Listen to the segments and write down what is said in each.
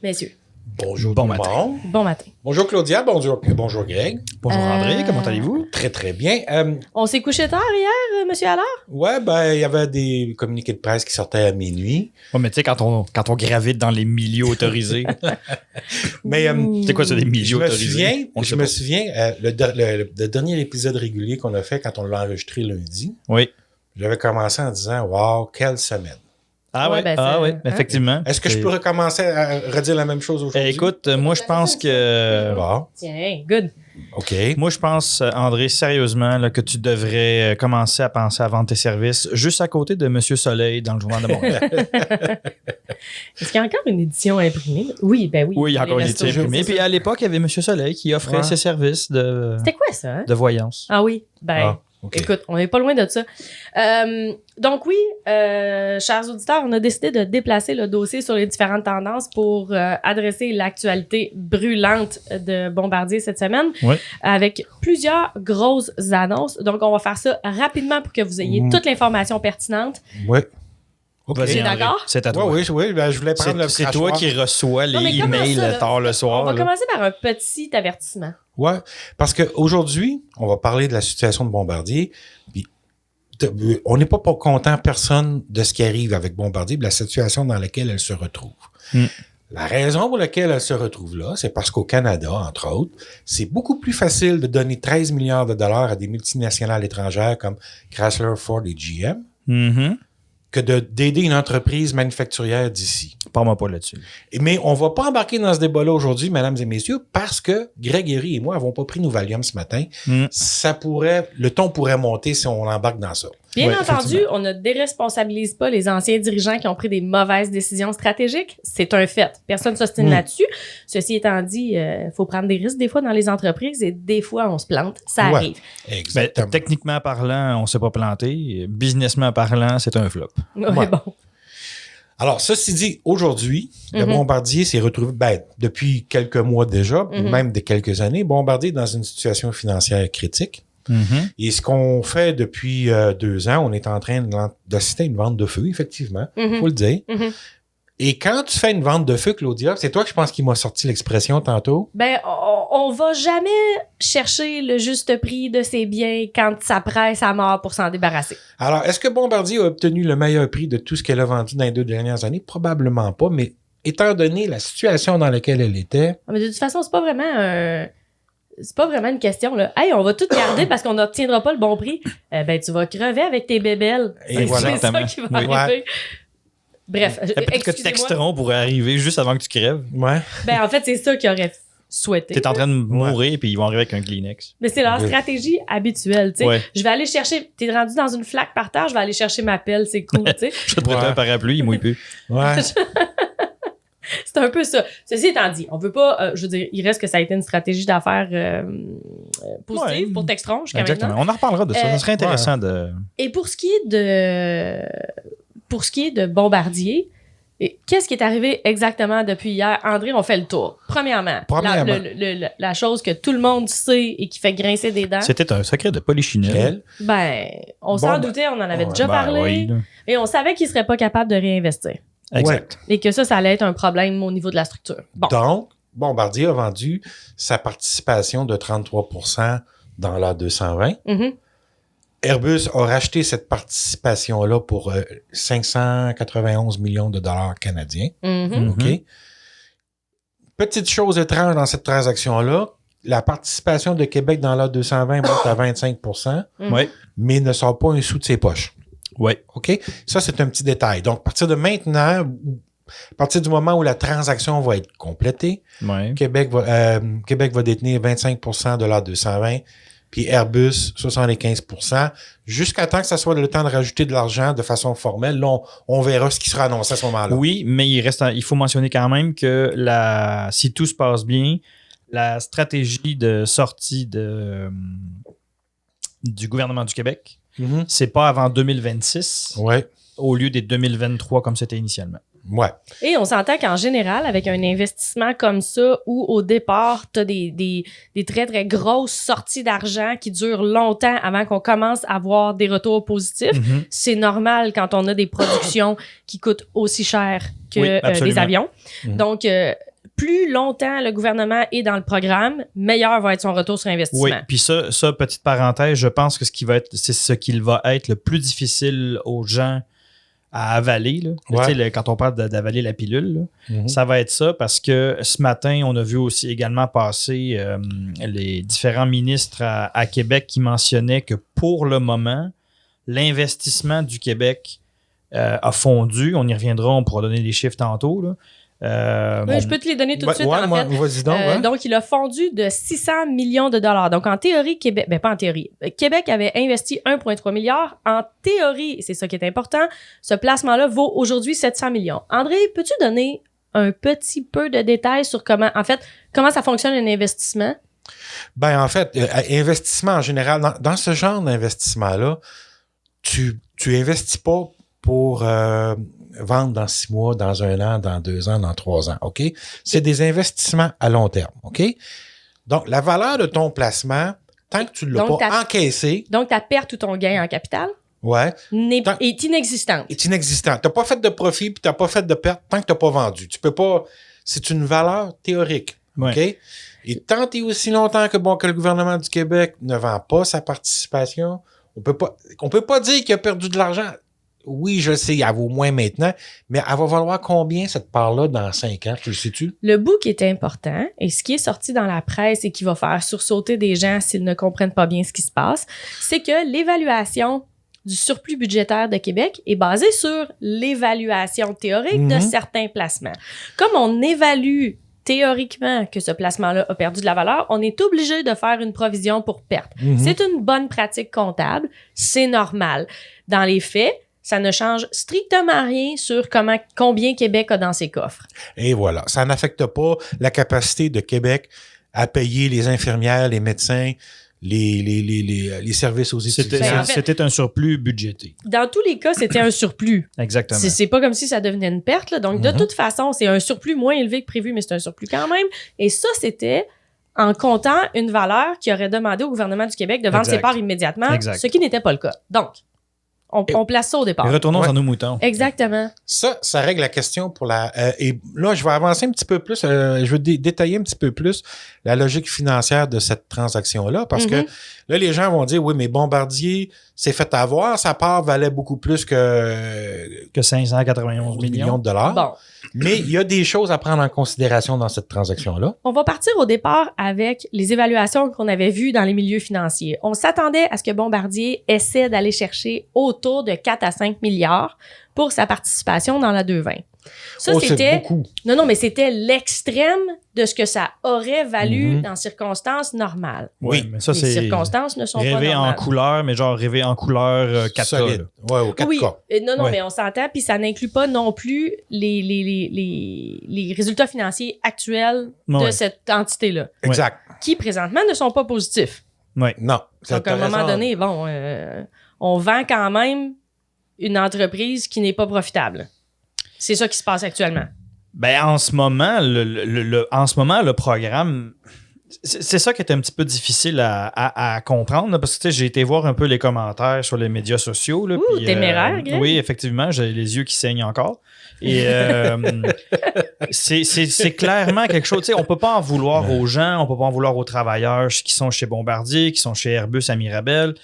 Messieurs, Bonjour Bon tout le matin. monde. bon matin. Bonjour Claudia, bonjour Greg. Bonjour André, comment allez-vous? Très très bien. On s'est couché tard hier, monsieur Allard? Ouais, ben il y avait des communiqués de presse qui sortaient à minuit. Ouais, mais tu sais, quand on gravite dans les milieux autorisés, Mais c'est quoi ça, des milieux je me autorisés? souviens, On le je sait me pas. souviens le dernier épisode régulier qu'on a fait quand on l'a enregistré lundi, Oui. j'avais commencé en disant wow, quelle semaine. Ah Ouais, ouais, ben, c'est- effectivement. Est-ce que je peux recommencer à redire la même chose aujourd'hui? Écoute, moi je pense que... Bon, Tiens, good. OK. Moi, je pense, André, sérieusement, là, que tu devrais commencer à penser à vendre tes services juste à côté de Monsieur Soleil dans le Journal de Montréal. Est-ce qu'il y a encore une édition imprimée? Oui, ben oui. Oui, il y a Les encore une restos, édition imprimée. c'est Puis ça. à l'époque, il y avait Monsieur Soleil qui offrait Ouais. ses services de C'était quoi ça? Hein? voyance. Ah oui, ben... Ah, OK. Écoute, on n'est pas loin de ça. Donc oui, chers auditeurs, on a décidé de déplacer le dossier sur les différentes tendances pour adresser l'actualité brûlante de Bombardier cette semaine Oui. avec plusieurs grosses annonces. Donc on va faire ça rapidement pour que vous ayez toute l'information pertinente. Ouais. OK. Vas-y, T'es André, d'accord? c'est à Ouais, toi. oui, ben, je voulais prendre le C'est toi crachoir. qui reçois Non, mais les comment emails ça, là? tard le soir. On va là. commencer par un petit avertissement. Ouais, parce qu'aujourd'hui, on va parler de la situation de Bombardier. Puis, on n'est pas content, personne, de ce qui arrive avec Bombardier, de la situation dans laquelle elle se retrouve. Mm. La raison pour laquelle elle se retrouve là, c'est parce qu'au Canada, entre autres, c'est beaucoup plus facile de donner 13 milliards de dollars à des multinationales étrangères comme Chrysler, Ford et GM Mhm. que d'aider une entreprise manufacturière d'ici. Parle-moi pas là-dessus. Mais on va pas embarquer dans ce débat-là aujourd'hui, mesdames et messieurs, parce que Grégory et moi n'avons pas pris nos Valium ce matin. Mm. Le ton pourrait monter si on embarque dans ça. Bien Ouais, entendu, on ne déresponsabilise pas les anciens dirigeants qui ont pris des mauvaises décisions stratégiques. C'est un fait. Personne ne s'ostine là-dessus. Ceci étant dit, faut prendre des risques des fois dans les entreprises et des fois, on se plante. Ça Ouais. arrive. Ben, Exactement. techniquement parlant, on s'est pas planté. Businessment parlant, c'est un flop. Ouais, Ouais. bon. Alors, ceci dit, aujourd'hui, le Mhm. Bombardier s'est retrouvé, depuis quelques mois déjà, Mhm. même des quelques années, Bombardier est dans une situation financière critique. Mhm. Et ce qu'on fait depuis 2 ans, on est en train d'assister à une vente de feu, effectivement, Mhm. faut le dire. Mhm. Et quand tu fais une vente de feu, Claudia, c'est toi que je pense qui m'a sorti l'expression tantôt. Ben, on va jamais chercher le juste prix de ses biens quand ça presse à mort pour s'en débarrasser. Alors, est-ce que Bombardier a obtenu le meilleur prix de tout ce qu'elle a vendu dans les 2 dernières années? Probablement pas, mais étant donné la situation dans laquelle elle était, Mais de toute façon, c'est pas vraiment une question, là. Hey, on va tout garder parce qu'on n'obtiendra pas le bon prix. Ben, tu vas crever avec tes bébelles. Et C'est voilà. ça qui va Oui. arriver. Bref, Peut-être que excusez-moi. Texteron pourrait arriver juste avant que tu crèves. ouais. Ben, en fait, c'est ça qu'ils auraient souhaité. T'es en train de mourir puis ils vont arriver avec un Kleenex. Mais c'est leur Oui. stratégie habituelle, tu sais. Ouais. Je vais aller chercher, t'es rendu dans une flaque par terre, je vais aller chercher ma pelle, c'est cool, tu sais. Je vais te prêter Ouais. un parapluie, il mouille plus. Ouais. C'est un peu ça. Ceci étant dit, on veut pas, je veux dire, il reste que ça a été une stratégie d'affaires positive Ouais. pour Textron jusqu'à Exactement. maintenant. On en reparlera de ça. Ça serait intéressant de. Et pour ce qui est de Bombardier, qu'est-ce qui est arrivé exactement depuis hier? André, on fait le tour. Premièrement. La chose que tout le monde sait et qui fait grincer des dents. C'était un secret de Polichinelle. Quel? Ben, on Bon, s'en ben, doutait, on en avait ouais, déjà Ben parlé. oui, là. Et on savait qu'il serait pas capable de réinvestir. Exact. Et que ça allait être un problème au niveau de la structure. Bon. Donc, Bombardier a vendu sa participation de 33% dans la 220. Mhm. Airbus a racheté cette participation-là pour 591 millions de dollars canadiens. Mhm. Mhm. OK? Petite chose étrange dans cette transaction-là, la participation de Québec dans la 220 monte à 25%, Mhm. Oui. mais ne sort pas un sou de ses poches. Oui. OK? Ça, c'est un petit détail. Donc, à partir de maintenant, à partir du moment où la transaction va être complétée, Oui. Québec va détenir 25% de la 220, puis Airbus 75%, jusqu'à temps que ça soit le temps de rajouter de l'argent de façon formelle. Là, on verra ce qui sera annoncé à ce moment-là. Oui, mais il faut mentionner quand même que si tout se passe bien, la stratégie de sortie du gouvernement du Québec, Mhm. c'est pas avant 2026 Ouais. au lieu des 2023 comme c'était initialement. Ouais. Et on s'entend qu'en général, avec un investissement comme ça, où au départ, tu as des très, très grosses sorties d'argent qui durent longtemps avant qu'on commence à avoir des retours positifs, Mhm. c'est normal quand on a des productions qui coûtent aussi cher que Oui, absolument. les avions. Mhm. Donc, plus longtemps le gouvernement est dans le programme, meilleur va être son retour sur investissement. Oui, puis ça, petite parenthèse, je pense que c'est ce qui va être le plus difficile aux gens à avaler. Là. Ouais. Tu sais, quand on parle d'avaler la pilule, là, ça va être ça parce que ce matin, on a vu aussi également passer les différents ministres à Québec qui mentionnaient que pour le moment, l'investissement du Québec a fondu. On y reviendra, on pourra donner des chiffres tantôt. Là. Oui, je peux te les donner tout de suite. En fait. Vas-y donc, ouais. Donc, il a fondu de 600 millions de dollars. Donc, en théorie, Québec, ben pas en théorie, Québec avait investi 1,3 milliard. En théorie, c'est ça qui est important, ce placement-là vaut aujourd'hui 700 millions. André, peux-tu donner un petit peu de détails sur comment ça fonctionne un investissement? Ben, en fait, investissement en général, dans ce genre d'investissement-là, tu investis pas pour vendre dans 6 mois, dans 1 an, dans 2 ans, dans 3 ans, OK? C'est des investissements à long terme, OK? Donc, la valeur de ton placement, tant que tu ne l'as pas encaissé... Donc, ta perte ou ton gain en capital est inexistante. Est inexistante. Tu n'as pas fait de profit puis tu n'as pas fait de perte tant que tu n'as pas vendu. Tu peux pas... C'est une valeur théorique, OK? Ouais. Et tant et aussi longtemps que le gouvernement du Québec ne vend pas sa participation, on peut pas dire qu'il a perdu de l'argent. Oui, je sais, elle vaut moins maintenant, mais elle va valoir combien cette part-là dans 5 ans, tu le sais-tu? Le bout qui est important et ce qui est sorti dans la presse et qui va faire sursauter des gens s'ils ne comprennent pas bien ce qui se passe, c'est que l'évaluation du surplus budgétaire de Québec est basée sur l'évaluation théorique de certains placements. Comme on évalue théoriquement que ce placement-là a perdu de la valeur, on est obligé de faire une provision pour perte. C'est une bonne pratique comptable, c'est normal. Dans les faits, ça ne change strictement rien sur combien Québec a dans ses coffres. Et voilà. Ça n'affecte pas la capacité de Québec à payer les infirmières, les médecins, les services aux étudiants. C'était un surplus budgété. Dans tous les cas, c'était un surplus. Exactement. C'est pas comme si ça devenait une perte. Là. Donc, de toute façon, c'est un surplus moins élevé que prévu, mais c'est un surplus quand même. Et ça, c'était en comptant une valeur qui aurait demandé au gouvernement du Québec de vendre ses parts immédiatement, ce qui n'était pas le cas. Donc, on place ça au départ. Et retournons à nos moutons. Exactement. Ça règle la question pour la... et là, je vais avancer un petit peu plus, je vais détailler un petit peu plus la logique financière de cette transaction-là, parce que là, les gens vont dire, oui, mais Bombardier s'est fait avoir, sa part valait beaucoup plus que 591 millions de dollars. Bon. Mais il y a des choses à prendre en considération dans cette transaction-là. On va partir au départ avec les évaluations qu'on avait vues dans les milieux financiers. On s'attendait à ce que Bombardier essaie d'aller chercher autour de 4 à 5 milliards pour sa participation dans la 220. Ça, c'était... beaucoup. Non, mais c'était l'extrême de ce que ça aurait valu dans circonstances normales. Oui, mais ça, les circonstances ne sont pas normales. Rêver en couleur, mais genre rêver en couleur 4K. Solide. Ouais, au 4K. Oui, non, mais on s'entend, puis ça n'inclut pas non plus les résultats financiers actuels de cette entité-là. Exact. Qui, présentement, ne sont pas positifs. Oui. Non. Donc, à un moment donné, on vend quand même une entreprise qui n'est pas profitable. C'est ça qui se passe actuellement. Ben, en ce moment, le programme, c'est ça qui est un petit peu difficile à comprendre, là, parce que j'ai été voir un peu les commentaires sur les médias sociaux. Là, puis, téméraire, Greg. Oui, effectivement, j'ai les yeux qui saignent encore. Et c'est clairement quelque chose. On ne peut pas en vouloir aux gens, on ne peut pas en vouloir aux travailleurs qui sont chez Bombardier, qui sont chez Airbus à Mirabel.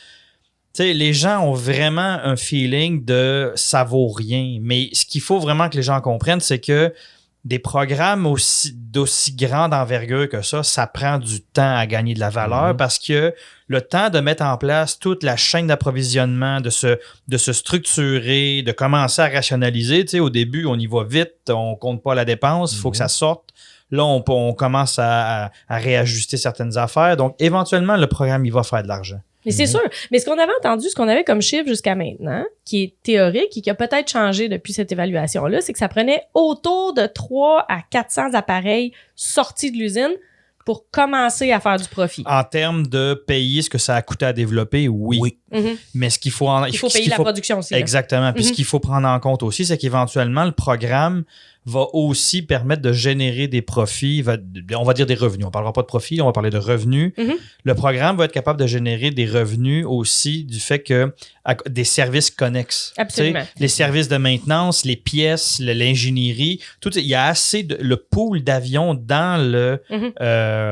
T'sais, les gens ont vraiment un feeling de ça vaut rien. Mais ce qu'il faut vraiment que les gens comprennent, c'est que des programmes d'aussi grande envergure que ça prend du temps à gagner de la valeur parce que le temps de mettre en place toute la chaîne d'approvisionnement, de se structurer, de commencer à rationaliser. Au début, on y va vite, on compte pas la dépense, il faut que ça sorte. Là, on commence à réajuster certaines affaires. Donc, éventuellement, le programme, il va faire de l'argent. Mais c'est sûr. Mais ce qu'on avait entendu, ce qu'on avait comme chiffre jusqu'à maintenant, qui est théorique et qui a peut-être changé depuis cette évaluation-là, c'est que ça prenait autour de 3 à 400 appareils sortis de l'usine pour commencer à faire du profit. En termes de payer ce que ça a coûté à développer, oui. Mais ce qu'il faut... Il faut payer la production aussi. Exactement. Puis ce qu'il faut prendre en compte aussi, c'est qu'éventuellement, le programme va aussi permettre de générer des profits, on va dire des revenus. On ne parlera pas de profits, on va parler de revenus. Mhm. Le programme va être capable de générer des revenus aussi du fait que des services connexes. Absolument. Tu sais, les services de maintenance, les pièces, l'ingénierie, tout, il y a assez le pool d'avions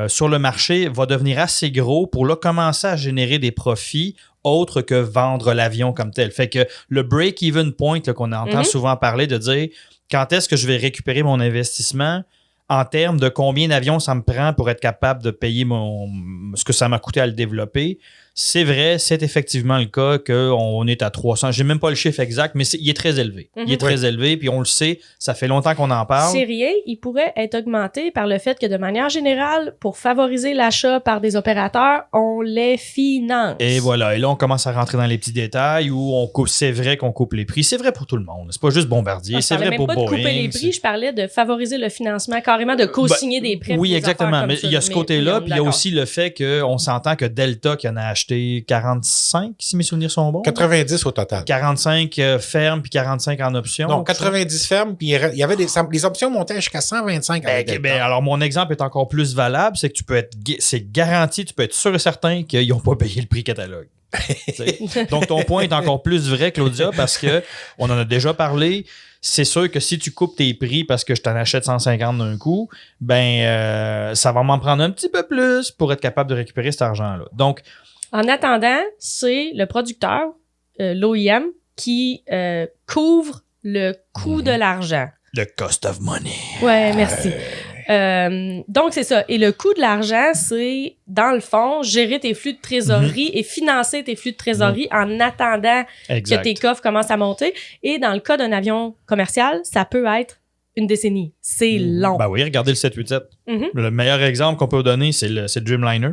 sur le marché va devenir assez gros pour là commencer à générer des profits autres que vendre l'avion comme tel. Fait que le break-even point là, qu'on entend souvent parler de dire quand est-ce que je vais récupérer mon investissement en termes de combien d'avions ça me prend pour être capable de payer ce que ça m'a coûté à le développer. C'est vrai, c'est effectivement le cas qu'on est à 300. J'ai même pas le chiffre exact, mais il est très élevé. Il est très élevé, puis on le sait, ça fait longtemps qu'on en parle. C'est rien, il pourrait être augmenté par le fait que de manière générale, pour favoriser l'achat par des opérateurs, on les finance. Et voilà, et là on commence à rentrer dans les petits détails où c'est vrai qu'on coupe les prix. C'est vrai pour tout le monde. C'est pas juste Bombardier, c'est vrai pour Boeing. Je parlais même pas de couper les prix, je parlais de favoriser le financement, carrément de co-signer des prêts. Oui, exactement. Mais il y a ce côté-là, puis il y a d'accord. aussi le fait qu'on s'entend que Delta qui en a acheté 45, si mes souvenirs sont bons. 90 au total. 45 fermes puis 45 en option. Non, 90 fermes, puis il y avait les options montaient jusqu'à 125 avec Delta. Alors, mon exemple est encore plus valable, c'est que c'est garanti, tu peux être sûr et certain qu'ils n'ont pas payé le prix catalogue. Donc, ton point est encore plus vrai, Claudia, parce que on en a déjà parlé. C'est sûr que si tu coupes tes prix parce que je t'en achète 150 d'un coup, ça va m'en prendre un petit peu plus pour être capable de récupérer cet argent-là. Donc, en attendant, c'est le producteur, l'OEM, qui couvre le coût de l'argent. Le cost of money. Ouais, merci. Donc, c'est ça. Et le coût de l'argent, c'est, dans le fond, gérer tes flux de trésorerie et financer tes flux de trésorerie en attendant que tes coffres commencent à monter. Et dans le cas d'un avion commercial, ça peut être une décennie. C'est long. Ben oui, regardez le 787. Le meilleur exemple qu'on peut donner, c'est le Dreamliner.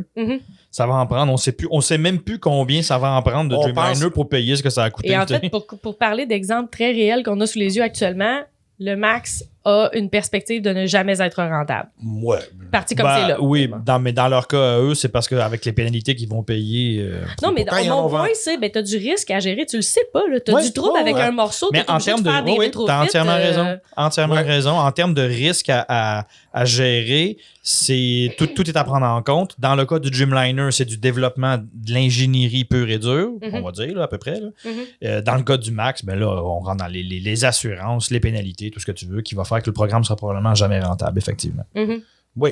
Ça va en prendre, on sait même plus combien ça va en prendre de Dreamliner pour payer ce que ça a coûté. Et en fait, pour parler d'exemples très réels qu'on a sous les yeux actuellement, le MAX a une perspective de ne jamais être rentable. Ouais. Parti comme c'est là. Oui, mais dans leur cas, eux, c'est parce qu'avec les pénalités qu'ils vont payer. Non, mais mon point, c'est tu as du risque à gérer. Tu le sais pas. Tu as du trouble avec un morceau. Mais en termes de. Oui, tu as entièrement raison. Entièrement raison. En termes de risque à gérer, tout est à prendre en compte. Dans le cas du Dreamliner, c'est du développement de l'ingénierie pure et dure, on va dire, là, à peu près. Là. Dans le cas du MAX, ben là, on rentre dans les assurances, les pénalités, tout ce que tu veux, qui va faire que le programme sera probablement jamais rentable, effectivement. Oui.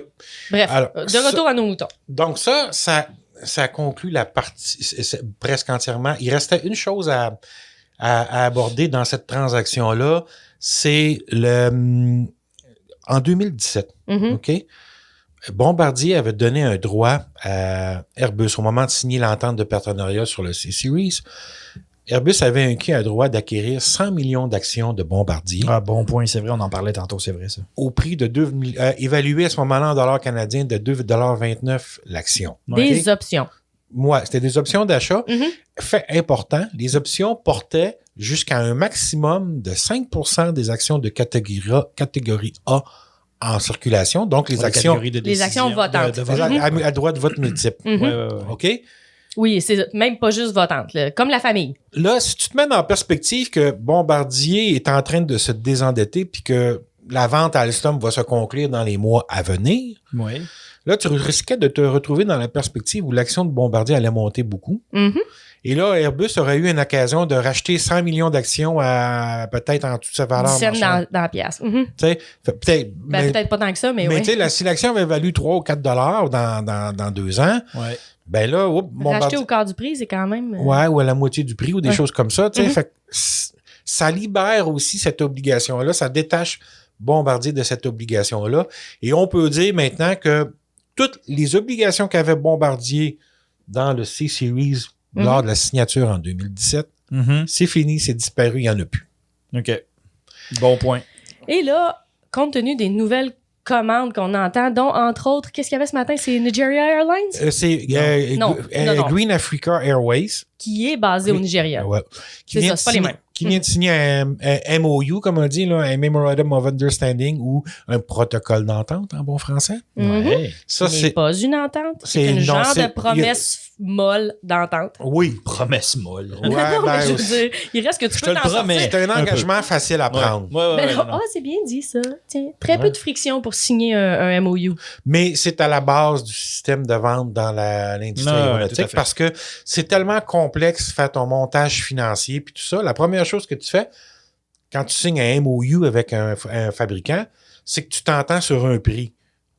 Bref, alors, de retour à nos moutons. Donc ça conclut la partie presque entièrement. Il restait une chose à aborder dans cette transaction-là, c'est en 2017, OK? Bombardier avait donné un droit à Airbus au moment de signer l'entente de partenariat sur le C-Series. Airbus avait acquis un droit d'acquérir 100 millions d'actions de Bombardier. Ah, bon point, c'est vrai, on en parlait tantôt, c'est vrai ça. Au prix de évalué à ce moment-là en dollars canadiens de 2,29 l'action. Des options. Moi, c'était des options d'achat. Fait important, les options portaient jusqu'à un maximum de 5% des actions de catégorie A en circulation. Donc, les actions votantes. À droit de vote multiple. OK? Oui, c'est même pas juste votante, là, comme la famille. Là, si tu te mets en perspective que Bombardier est en train de se désendetter puis que la vente à Alstom va se conclure dans les mois à venir, là, tu risquais de te retrouver dans la perspective où l'action de Bombardier allait monter beaucoup. Et là, Airbus aurait eu une occasion de racheter 100 millions d'actions à peut-être en toute sa valeur. 10 cents dans la pièce. Peut-être pas tant que ça, mais oui. Mais si l'action avait valu 3 ou 4 $ dans 2 ans, ben là, racheter au quart du prix, c'est quand même... Ouais, ou à la moitié du prix ou des choses comme ça. Fait ça libère aussi cette obligation-là. Ça détache Bombardier de cette obligation-là. Et on peut dire maintenant que toutes les obligations qu'avait Bombardier dans le C-Series lors de la signature en 2017, c'est fini, c'est disparu, il n'y en a plus. OK. Bon point. Et là, compte tenu des nouvelles commandes qu'on entend, dont, entre autres, qu'est-ce qu'il y avait ce matin? C'est Nigeria Airlines? C'est Green Africa Airways. Qui est basé au Nigeria. Ouais. C'est ça, c'est pas les mêmes. Qui vient de signer un MOU, comme on dit, là, un Memorandum of Understanding ou un protocole d'entente en bon français. Ouais. Ça, c'est pas une entente. C'est une genre de promesse molle d'entente. Oui. Promesse molle. Ouais, Non, mais ben, je veux dire, il reste que tu Je peux te le t'en promets. sortir. c'est un engagement facile à prendre. Mais non, non. c'est bien dit ça. Tiens, très peu Ouais. de friction pour signer un MOU. Mais c'est à la base du système de vente dans l'industrie Ouais, aéronautique tout à fait. parce que c'est tellement complexe faire ton montage financier puis tout ça. La première chose que tu fais quand tu signes un MOU avec un fabricant, c'est que tu t'entends sur un prix.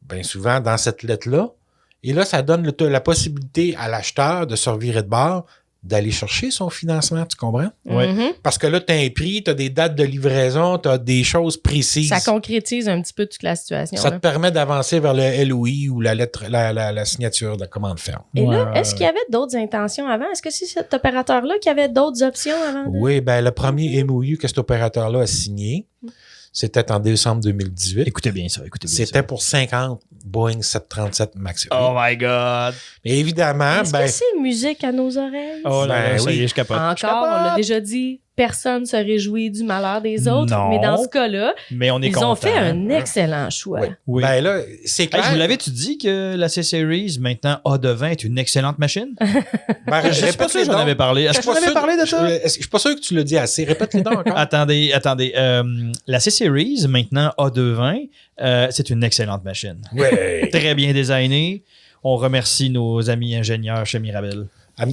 Bien souvent dans cette lettre-là. Et là, ça donne la possibilité à l'acheteur de se revirer de bord, d'aller chercher son financement, tu comprends? Ouais. Mhm. Parce que là, tu as un prix, tu as des dates de livraison, tu as des choses précises. Ça concrétise un petit peu toute la situation. Ça là. te permet d'avancer vers le LOI ou la lettre, la signature de commande ferme. Et là, Ouais, est-ce qu'il y avait d'autres intentions avant? Est-ce que c'est cet opérateur-là qui avait d'autres options avant? Oui, ben le premier MOU que cet opérateur-là a signé, c'était en décembre 2018. Écoutez bien ça. C'était pour 50 Boeing 737 MAX 8. Oh my God. Mais évidemment, Est-ce ben, que c'est musique à nos oreilles? Oh là Ben là, ça y oui. est, je capote. Encore, on l'a déjà dit, personne ne se réjouit du malheur des autres. Non. Mais dans ce cas-là, Mais on est ils content. ont fait un excellent choix. Ouais. Oui. ben là, c'est Hey, clair. je vous l'avais-tu dit que la C-Series, maintenant A20, est une excellente machine? Ben, Je suis pas sûr que j'en avais parlé. Est-ce que j'en avais parlé de ça? Je suis pas sûr que tu l'as dit assez. Répète-les donc encore. Attendez. La C-Series, maintenant A220, c'est une excellente machine. Ouais. Très bien designée. On remercie nos amis ingénieurs chez Mirabel.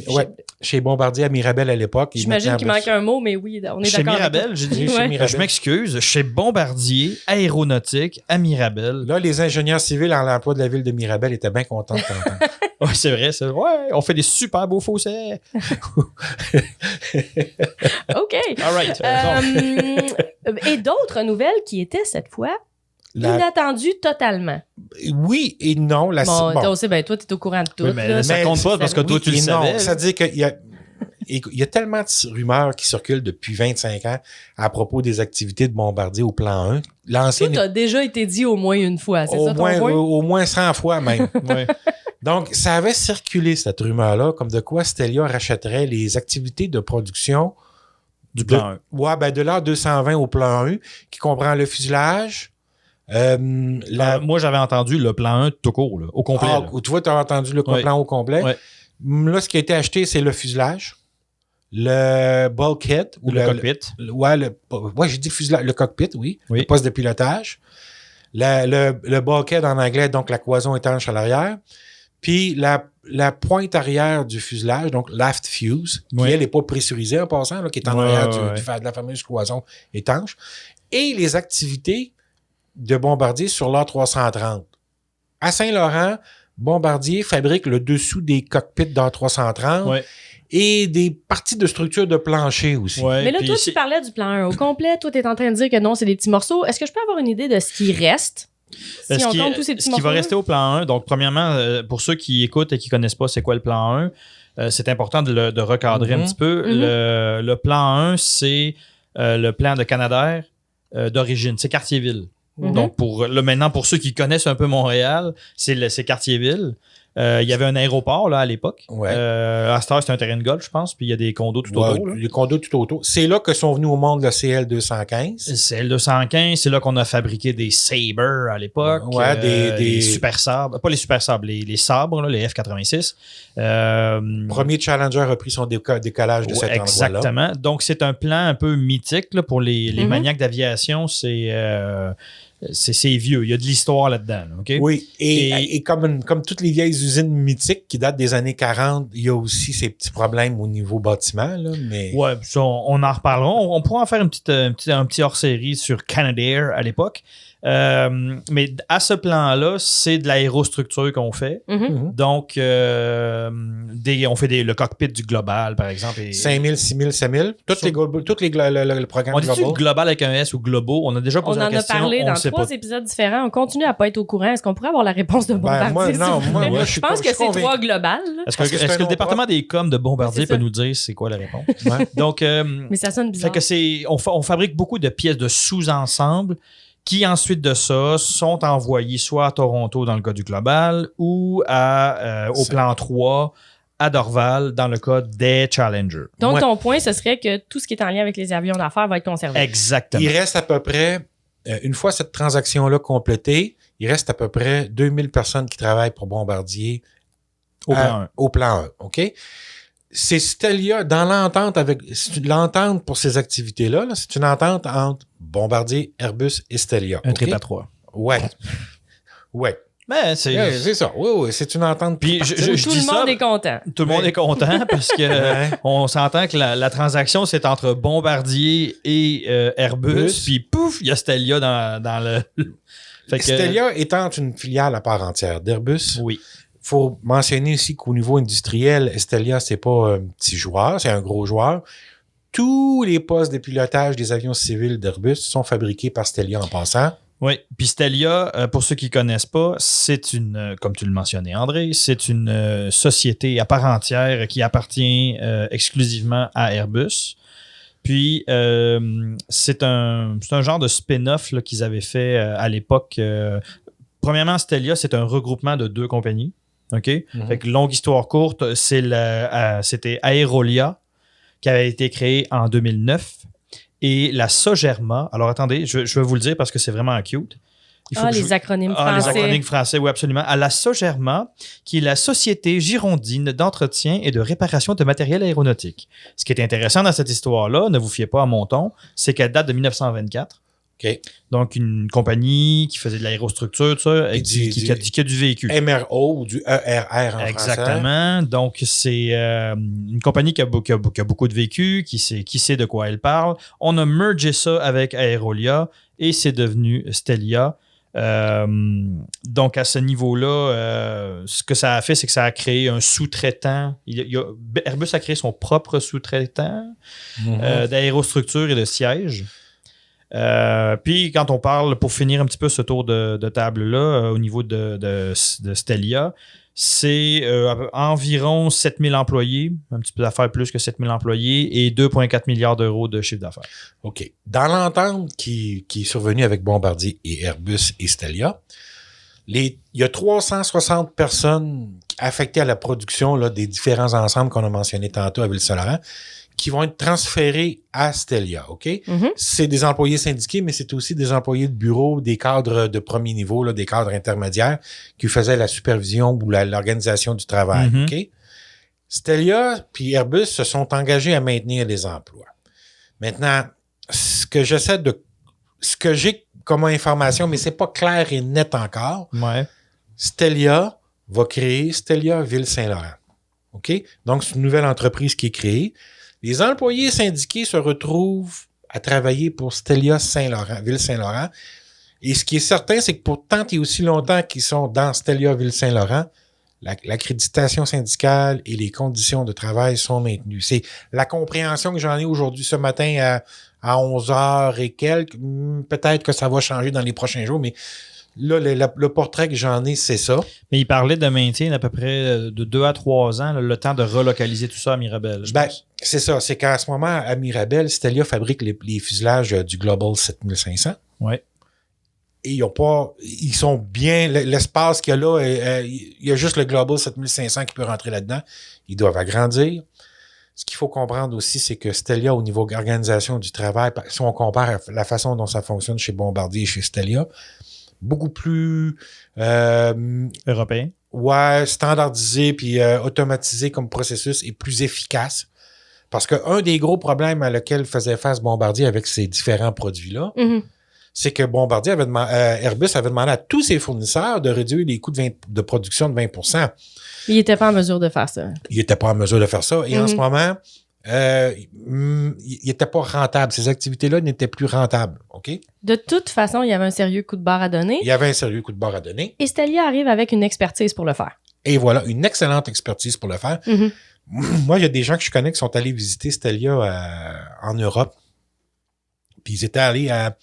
Ouais. Chez Bombardier à Mirabel à l'époque. et J'imagine maintenant, qu'il manque un mot, mais oui, on est Chez d'accord. avec Mirabel, j'ai dit. Oui, chez Ouais. Mirabel. Je m'excuse. Chez Bombardier Aéronautique à Mirabel. Là, les ingénieurs civils en l'emploi de la ville de Mirabel étaient bien contents de t'entendre. Oui, c'est vrai. Ouais, on fait des super beaux fossés. toi. OK. All right. Et d'autres nouvelles qui étaient cette fois La- inattendues totalement. Oui et non. Bon, bon. toi aussi, ben, toi, tu es au courant de tout. Oui, mais là. ça Mais compte pas parce que toi, Oui tu le et non. savais. là. C'est-à-dire qu'il y a, il y a tellement de rumeurs qui circulent depuis 25 ans à propos des activités de Bombardier au plan 1. L'ancien Tout a déjà été dit au moins une fois, c'est ça ton point? au moins 100 fois même. Ouais. Donc, ça avait circulé, cette rumeur-là, comme de quoi Stelia rachèterait les activités de production Du plan 1. Ouais, ben de l'A 220 au plan 1, qui comprend le fuselage, Moi, j'avais entendu le plan 1 tout court, là, au complet. Ah, là. tu vois, tu as entendu le Ouais. plan au complet. Ouais. Là, ce qui a été acheté, c'est le fuselage, le bulkhead, ou Le cockpit. ouais, j'ai dit fuselage, le cockpit, oui, Oui. le poste de pilotage. Le bulkhead en anglais, donc la cloison étanche à l'arrière. Puis la pointe arrière du fuselage, donc l'aft fuse, qui, Oui. elle, n'est pas pressurisée en passant, là, qui est en Ouais, arrière ouais, de la fameuse cloison étanche. Et les activités de Bombardier sur l'A330. À Saint-Laurent, Bombardier fabrique le dessous des cockpits d'A330 Ouais. et des parties de structure de plancher aussi. Ouais, Mais là, puis toi, c'est- tu parlais du plan 1 au complet. Toi, tu es en train de dire que non, c'est des petits morceaux. Est-ce que je peux avoir une idée de ce qui reste? Si ce on qui, compte tous ces petits ce qui morceaux. va rester au plan 1, donc premièrement, pour ceux qui écoutent et qui connaissent pas c'est quoi le plan 1, c'est important de recadrer un Mhm. petit peu. Mhm. Le plan 1, c'est le plan de Canadair d'origine. C'est Cartierville. Mhm. Donc, maintenant, pour ceux qui connaissent un peu Montréal, c'est Cartierville. Il y avait un aéroport là, à l'époque. Ouais. À cette heure, c'est un terrain de golf, je pense, puis il y a des condos tout Ouais, autour. là. les condos tout autour. C'est là que sont venus au monde le CL215. C'est le 215, c'est là qu'on a fabriqué des Sabre à l'époque. Ouais, des- les super sabres. Pas les super sabres, les sabres, là, les F-86. Premier Challenger a pris son décollage de Ouais, cet endroit-là. exactement. Donc, c'est un plan un peu mythique là, pour les Mhm. maniaques d'aviation. C'est vieux. Il y a de l'histoire là-dedans. là, OK? Oui, Et- et comme toutes les vieilles usines mythiques qui datent des années 40, il y a aussi ces petits problèmes au niveau bâtiment, là, mais... Ouais, ça, on en reparlera. On pourra en faire un petit hors-série sur Canadair à l'époque. Mais à ce plan-là, c'est de l'aérostructure qu'on fait. Mhm. Mhm. Donc, on fait le cockpit du Global, par exemple. Et, 5000, 6000, 7000, toutes le programme on dit-tu global. Global avec un S ou Globo? On a déjà On posé en la a question. parlé on dans sait 3 pas. épisodes différents. On continue à pas être au courant. Est-ce qu'on pourrait avoir la réponse de Bombardier? moi, s'il non, vous moi, plaît? moi, je pense que c'est convaincu. 3 globales. là. Est-ce Parce que c'est que un le nom département des coms de Bombardier C'est ça. peut nous dire c'est quoi la réponse? Ouais. Donc, Mais ça sonne bizarre. fait que on fabrique beaucoup de pièces de sous-ensemble qui, ensuite de ça, sont envoyées soit à Toronto dans le cas du Global ou au C'est- plan 3 à Dorval dans le cas des Challenger. Donc, Ouais. ton point, ce serait que tout ce qui est en lien avec les avions d'affaires va être conservé. Exactement. Il reste à peu près, une fois cette transaction-là complétée, il reste à peu près 2000 personnes qui travaillent pour Bombardier Au plan 1. OK? C'est Stelia, dans l'entente c'est une entente pour ces activités-là, là, c'est une entente entre Bombardier, Airbus et Stelia. Un OK? trip à 3. Ouais. Ouais. Mais C'est ça. Oui, c'est une entente. Puis Tout je le dis ça, monde est content. tout le monde est content parce que Ouais. on s'entend que la transaction, c'est entre Bombardier et Airbus. Airbus. Puis pouf, il y a Stelia dans le... Fait que, Stelia étant une filiale à part entière d'Airbus, oui. faut mentionner aussi qu'au niveau industriel, Stelia, c'est pas un petit joueur, c'est un gros joueur. Tous les postes de pilotage des avions civils d'Airbus sont fabriqués par Stelia en passant. Oui, puis Stelia, pour ceux qui ne connaissent pas, c'est une, comme tu le mentionnais, André, c'est une société à part entière qui appartient exclusivement à Airbus. Puis, c'est un genre de spin-off là, qu'ils avaient fait à l'époque. Premièrement, Stelia, c'est un regroupement de 2 compagnies. OK? Mhm. Fait que longue histoire courte, c'était Aerolia qui avait été créé en 2009. Et la Sogerma, alors attendez, je vais vous le dire parce que c'est vraiment cute. Les acronymes français. Les acronymes français, oui, absolument. À la Sogerma, qui est la Société girondine d'entretien et de réparation de matériel aéronautique. Ce qui est intéressant dans cette histoire-là, ne vous fiez pas à mon ton, c'est qu'elle date de 1924. OK. Donc, une compagnie qui faisait de l'aérostructure, tout ça, et qui a du véhicule. MRO ou du ERR en Exactement. Donc, c'est une compagnie qui a beaucoup de vécu, qui sait de quoi elle parle. On a mergé ça avec Aerolia et c'est devenu Stelia. Donc, à ce niveau-là, ce que ça a fait, c'est que ça a créé un sous-traitant. Airbus a créé son propre sous-traitant d'aérostructure et de siège. Puis quand on parle, pour finir un petit peu ce tour de table-là, au niveau de Stelia, c'est environ 7000 employés, un petit peu d'affaires plus que 7000 employés et 2,4 milliards d'euros de chiffre d'affaires. OK. Dans l'entente qui est survenue avec Bombardier et Airbus et Stelia, il y a 360 personnes affectées à la production là, des différents ensembles qu'on a mentionnés tantôt à Ville-Saint-Laurent qui vont être transférés à Stelia, OK? Mhm. C'est des employés syndiqués, mais c'est aussi des employés de bureau, des cadres de premier niveau, là, des cadres intermédiaires qui faisaient la supervision ou l'organisation du travail, Mhm. OK? Stelia puis Airbus se sont engagés à maintenir les emplois. Maintenant, ce que j'ai comme information, mais c'est pas clair et net encore, Ouais. Stelia va créer Stelia Ville-Saint-Laurent. OK? Donc, c'est une nouvelle entreprise qui est créée. Les employés syndiqués se retrouvent à travailler pour Stelia Saint-Laurent, Ville-Saint-Laurent. Et ce qui est certain, c'est que pour tant et aussi longtemps qu'ils sont dans Stelia Ville-Saint-Laurent, l'accréditation syndicale et les conditions de travail sont maintenues. C'est la compréhension que j'en ai aujourd'hui ce matin à 11h et quelques. Peut-être que ça va changer dans les prochains jours, mais là, le portrait que j'en ai, c'est ça. Mais il parlait de maintien d'à peu près de 2 à 3 ans, là, le temps de relocaliser tout ça à Mirabel. je Ben, pense. c'est ça. C'est qu'à ce moment, à Mirabel, Stelia fabrique les fuselages du Global 7500. Ouais. Et ils sont bien, l'espace qu'il y a là, il y a juste le Global 7500 qui peut rentrer là-dedans. Ils doivent agrandir. Ce qu'il faut comprendre aussi, c'est que Stelia, au niveau organisation du travail, si on compare à la façon dont ça fonctionne chez Bombardier et chez Stelia, beaucoup plus Européen. standardisé puis automatisé comme processus et plus efficace. Parce qu'un des gros problèmes à lequel faisait face Bombardier avec ces différents produits-là, Mhm. c'est que Bombardier Airbus avait demandé à tous ses fournisseurs de réduire les coûts de production de 20%. Il n'était pas en mesure de faire ça. Il n'était pas en mesure de faire ça. Et en Mhm. ce moment, il n'était pas rentable. Ces activités-là n'étaient plus rentables. OK? De toute façon, il y avait un sérieux coup de barre à donner. Il y avait un sérieux coup de barre à donner. Et Stelia arrive avec une expertise pour le faire. Et voilà, une excellente expertise pour le faire. Mhm. Moi, il y a des gens que je connais qui sont allés visiter Stelia en Europe. Puis ils étaient allés à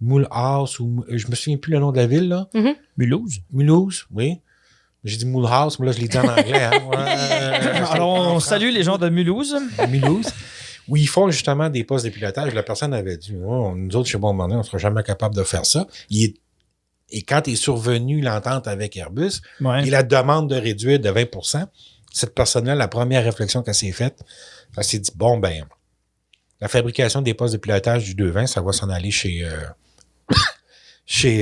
Mulhouse, ou je me souviens plus le nom de la ville, là. Mulhouse. Mulhouse, oui. J'ai dit Mulhouse, mais là, je l'ai dit en anglais. Hein. Ouais, Alors, on salue les gens de Mulhouse. Mulhouse, où ils font justement des postes de pilotage. La personne avait dit, oh, nous autres, chez Bombardier, on ne sera jamais capable de faire ça. Et quand est survenue l'entente avec Airbus Ouais. et la demande de réduire de 20%, cette personne-là, la première réflexion qu'elle s'est faite, elle s'est dit, bon, ben, la fabrication des postes de pilotage du 220, ça va s'en aller chez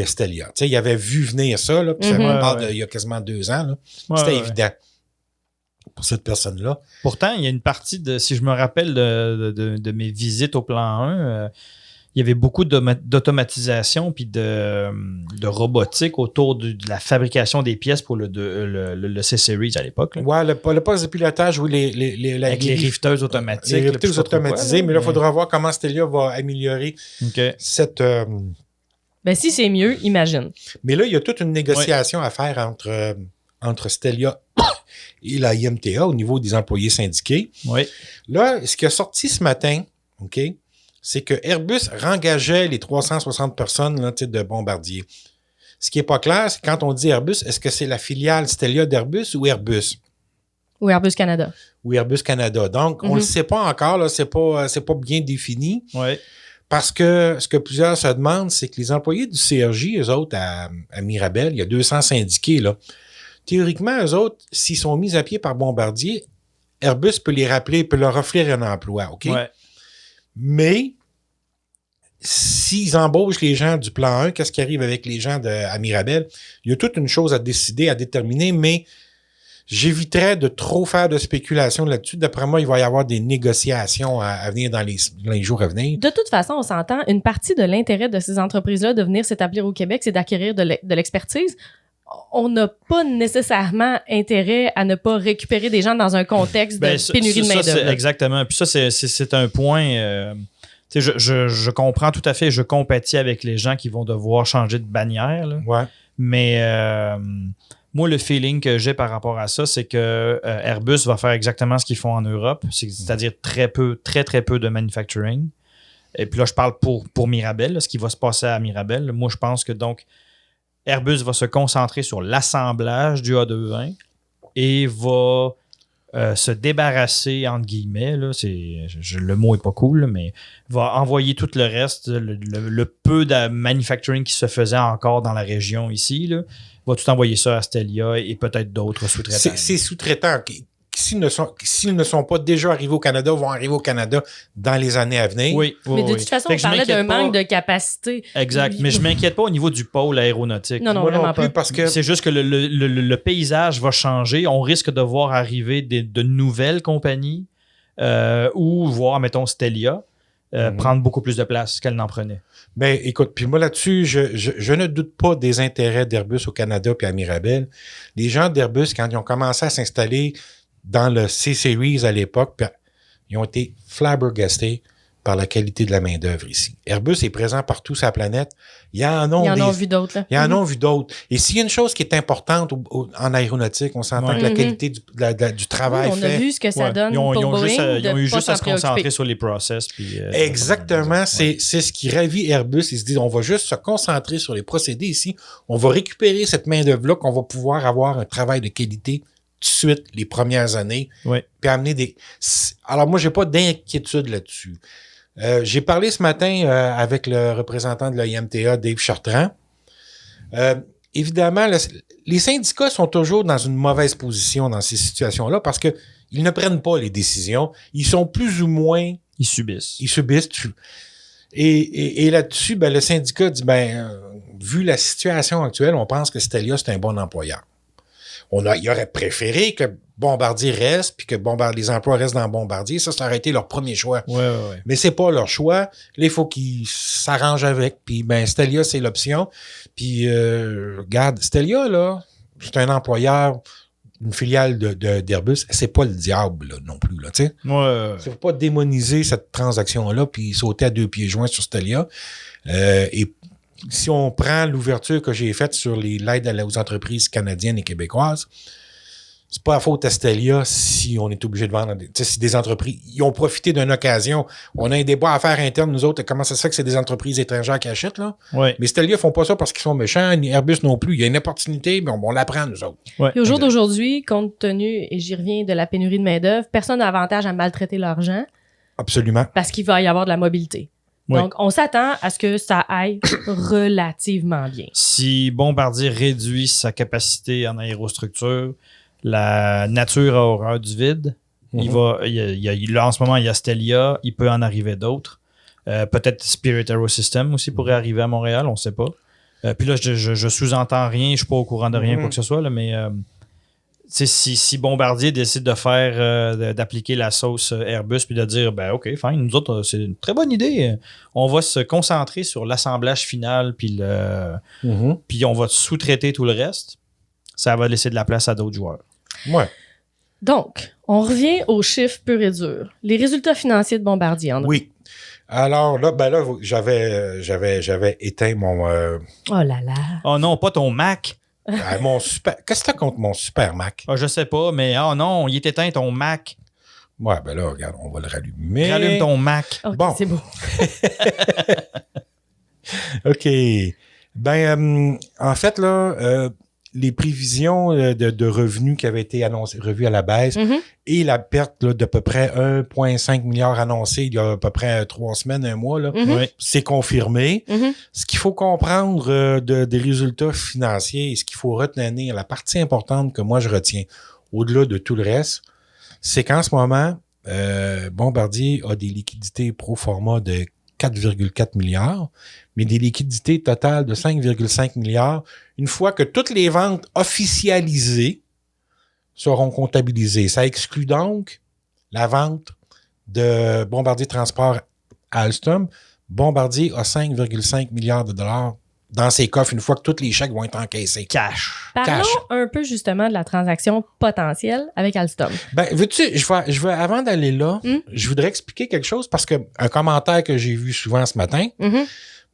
Stelia. Tu sais, il avait vu venir ça, là, puis ça Mhm. on parle Ouais. il y a quasiment 2 ans, là. Ouais, C'était ouais. évident. pour cette personne-là. Pourtant, il y a une partie si je me rappelle de mes visites au plan 1, il y avait beaucoup d'automatisation puis de robotique autour de la fabrication des pièces pour le C-Series à l'époque. Ouais, le poste de pilotage, oui, Avec les riveteuses automatiques. Les riveteuses automatisées, mais là, il faudra voir comment Stelia va améliorer cette... Ben, si c'est mieux, imagine. Mais là, il y a toute une négociation à faire entre Stelia et la IMTA au niveau des employés syndiqués. Oui. Là, ce qui a sorti ce matin, OK, c'est que Airbus rengageait les 360 personnes là, de Bombardier. Ce qui n'est pas clair, c'est quand on dit Airbus, est-ce que c'est la filiale Stelia d'Airbus ou Airbus? Ou Airbus Canada. Ou Airbus Canada. Donc, on ne le sait pas encore, là, c'est pas bien défini. Oui. Parce que ce que plusieurs se demandent, c'est que les employés du CRJ, eux autres, à Mirabel, il y a 200 syndiqués, là. Théoriquement, eux autres, s'ils sont mis à pied par Bombardier, Airbus peut les rappeler, peut leur offrir un emploi, OK? Ouais. Mais s'ils embauchent les gens du plan 1, qu'est-ce qui arrive avec les gens à Mirabel? Il y a toute une chose à décider, à déterminer, mais j'éviterais de trop faire de spéculation là-dessus. D'après moi, il va y avoir des négociations à venir dans les jours à venir. De toute façon, on s'entend, une partie de l'intérêt de ces entreprises-là de venir s'établir au Québec, c'est d'acquérir de l'expertise. On n'a pas nécessairement intérêt à ne pas récupérer des gens dans un contexte de pénurie de main-d'œuvre. Exactement. Puis ça, c'est un point... je comprends tout à fait, je compatis avec les gens qui vont devoir changer de bannière. Là. Ouais. Mais moi, le feeling que j'ai par rapport à ça, c'est que Airbus va faire exactement ce qu'ils font en Europe, c'est-à-dire très très peu de manufacturing. Et puis là, je parle pour Mirabel, là, ce qui va se passer à Mirabel. Moi, je pense que donc Airbus va se concentrer sur l'assemblage du A220 et va se débarrasser, entre guillemets, là, le mot n'est pas cool, là, mais va envoyer tout le reste, le peu de manufacturing qui se faisait encore dans la région ici, là, va tout envoyer ça à Stelia et peut-être d'autres sous-traitants. Ces sous-traitants, s'ils ne sont pas déjà arrivés au Canada, vont arriver au Canada dans les années à venir. Oui, mais de toute façon, on parlait d'un manque de capacité. Exact. Mais je ne m'inquiète pas au niveau du pôle aéronautique. Non, vraiment pas. Parce que c'est juste que le paysage va changer. On risque de voir arriver de nouvelles compagnies ou voir, mettons, Stelia prendre beaucoup plus de place qu'elle n'en prenait. Ben, écoute, puis moi là-dessus, je ne doute pas des intérêts d'Airbus au Canada puis à Mirabel. Les gens d'Airbus, quand ils ont commencé à s'installer dans le C-Series à l'époque, ils ont été flabbergastés par la qualité de la main-d'œuvre ici. Airbus est présent partout sur la planète. Ils en ont vu d'autres. Là. Ils en ont vu d'autres. Et s'il y a une chose qui est importante en aéronautique, on s'entend que la qualité du travail on a vu ce que ça donne ils ont Boeing. Ils ont eu juste à se concentrer sur les process. Puis, exactement. C'est ce qui ravit Airbus. Ils se disent, on va juste se concentrer sur les procédés ici. On va récupérer cette main-d'œuvre-là qu'on va pouvoir avoir un travail de qualité tout de suite les premières années. Oui. Puis amener des... Alors moi, j'ai pas d'inquiétude là-dessus. J'ai parlé ce matin avec le représentant de l'IMTA, Dave Chartrand. Évidemment, les syndicats sont toujours dans une mauvaise position dans ces situations-là parce qu'ils ne prennent pas les décisions. Ils sont plus ou moins... Ils subissent. Et là-dessus, ben, le syndicat dit, vu la situation actuelle, on pense que Stelia, c'est un bon employeur. Il aurait préféré que Bombardier reste, puis que les emplois restent dans Bombardier. Ça aurait été leur premier choix. Ouais. Mais c'est pas leur choix. Là, il faut qu'ils s'arrangent avec. Puis, Stelia, c'est l'option. Puis, regarde, Stelia, là, c'est un employeur, une filiale d'Airbus. C'est pas le diable, là, non plus, là, tu sais. Ouais. Il faut pas démoniser cette transaction-là, puis sauter à 2 pieds joints sur Stelia. Et si on prend l'ouverture que j'ai faite sur l'aide aux entreprises canadiennes et québécoises, c'est pas à faute à Stelia si on est obligé de vendre. Si des entreprises, ils ont profité d'une occasion. On a un débat à faire interne, nous autres. Comment ça se fait que c'est des entreprises étrangères qui achètent, là? Ouais. Mais Stelia font pas ça parce qu'ils sont méchants, ni Airbus non plus. Il y a une opportunité, mais on la prend, nous autres. Ouais. Et au jour d'aujourd'hui, compte tenu, et j'y reviens, de la pénurie de main-d'œuvre, personne n'a avantage à maltraiter leurs gens. Absolument. Parce qu'il va y avoir de la mobilité. Oui. Donc, on s'attend à ce que ça aille relativement bien. Si Bombardier réduit sa capacité en aérostructure, la nature a horreur du vide. Là, en ce moment, il y a Stelia. Il peut en arriver d'autres. Peut-être Spirit AeroSystems aussi pourrait arriver à Montréal. On ne sait pas. Puis là, je sous-entends rien. Je ne suis pas au courant de rien, quoi que ce soit. Là, mais si Bombardier décide de faire d'appliquer la sauce Airbus puis de dire ben OK, fine, nous autres, c'est une très bonne idée. On va se concentrer sur l'assemblage final puis puis on va sous-traiter tout le reste, ça va laisser de la place à d'autres joueurs. Ouais. Donc, on revient aux chiffres purs et durs. Les résultats financiers de Bombardier, André. Oui. Alors là, j'avais éteint mon... Oh là là. Oh non, pas ton Mac. mon super... Qu'est-ce que t'as contre mon super Mac? Je sais pas, mais oh non, il est éteint ton Mac. Ouais, ben là, regarde, on va le rallumer. Rallume ton Mac. OK, Bon. c'est beau. OK. Ben, en fait, là, les prévisions de revenus qui avaient été annoncées, revues à la baisse, Mhm. et la perte là, d'à peu près 1,5 milliard annoncée il y a à peu près 3 semaines, un mois, là, Mhm. Oui. c'est confirmé. Mhm. Ce qu'il faut comprendre des résultats financiers et ce qu'il faut retenir, la partie importante que moi je retiens, au-delà de tout le reste, c'est qu'en ce moment, Bombardier a des liquidités pro forma de 4,4 milliards, mais des liquidités totales de 5,5 milliards, une fois que toutes les ventes officialisées seront comptabilisées. Ça exclut donc la vente de Bombardier Transport à Alstom. Bombardier a 5,5 milliards de dollars dans ses coffres une fois que tous les chèques vont être encaissés. Cash. Parlons Cash. un peu justement de la transaction potentielle avec Alstom. Ben, veux-tu, je vais avant d'aller là, Mm. je voudrais expliquer quelque chose parce que un commentaire que j'ai vu souvent ce matin, Mhm.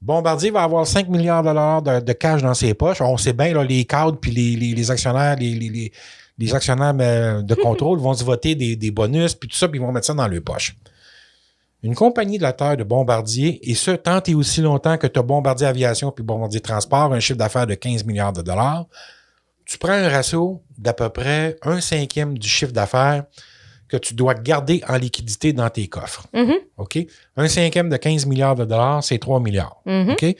Bombardier va avoir 5 milliards de dollars de cash dans ses poches. On sait bien, là, les cadres puis les actionnaires, les actionnaires de contrôle vont se voter des bonus puis tout ça, puis ils vont mettre ça dans leurs poches. Une compagnie de la terre de Bombardier, et ce, tant et aussi longtemps que tu as Bombardier Aviation puis Bombardier Transport, un chiffre d'affaires de 15 milliards de dollars, tu prends un ratio d'à peu près 1/5 du chiffre d'affaires que tu dois garder en liquidité dans tes coffres. Mhm. OK? 1/5 de 15 milliards de dollars, c'est 3 milliards. Mhm. OK?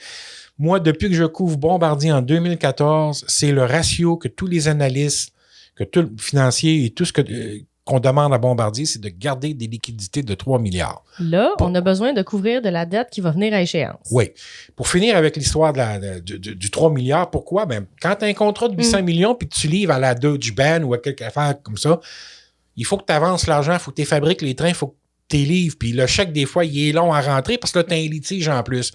Moi, depuis que je couvre Bombardier en 2014, c'est le ratio que tous les analystes, que tout le financier et tout ce qu'on demande à Bombardier, c'est de garder des liquidités de 3 milliards. Là, Bon. on a besoin de couvrir de la dette qui va venir à échéance. Oui. Pour finir avec l'histoire du 3 milliards, pourquoi? Ben, quand tu as un contrat de 800 millions puis que tu livres à la Deutsche Bahn ou à quelque affaire comme ça, il faut que tu avances l'argent, il faut que tu fabriques les trains, il faut que tu les livres. Puis le chèque, des fois, il est long à rentrer parce que là, tu as un litige en plus.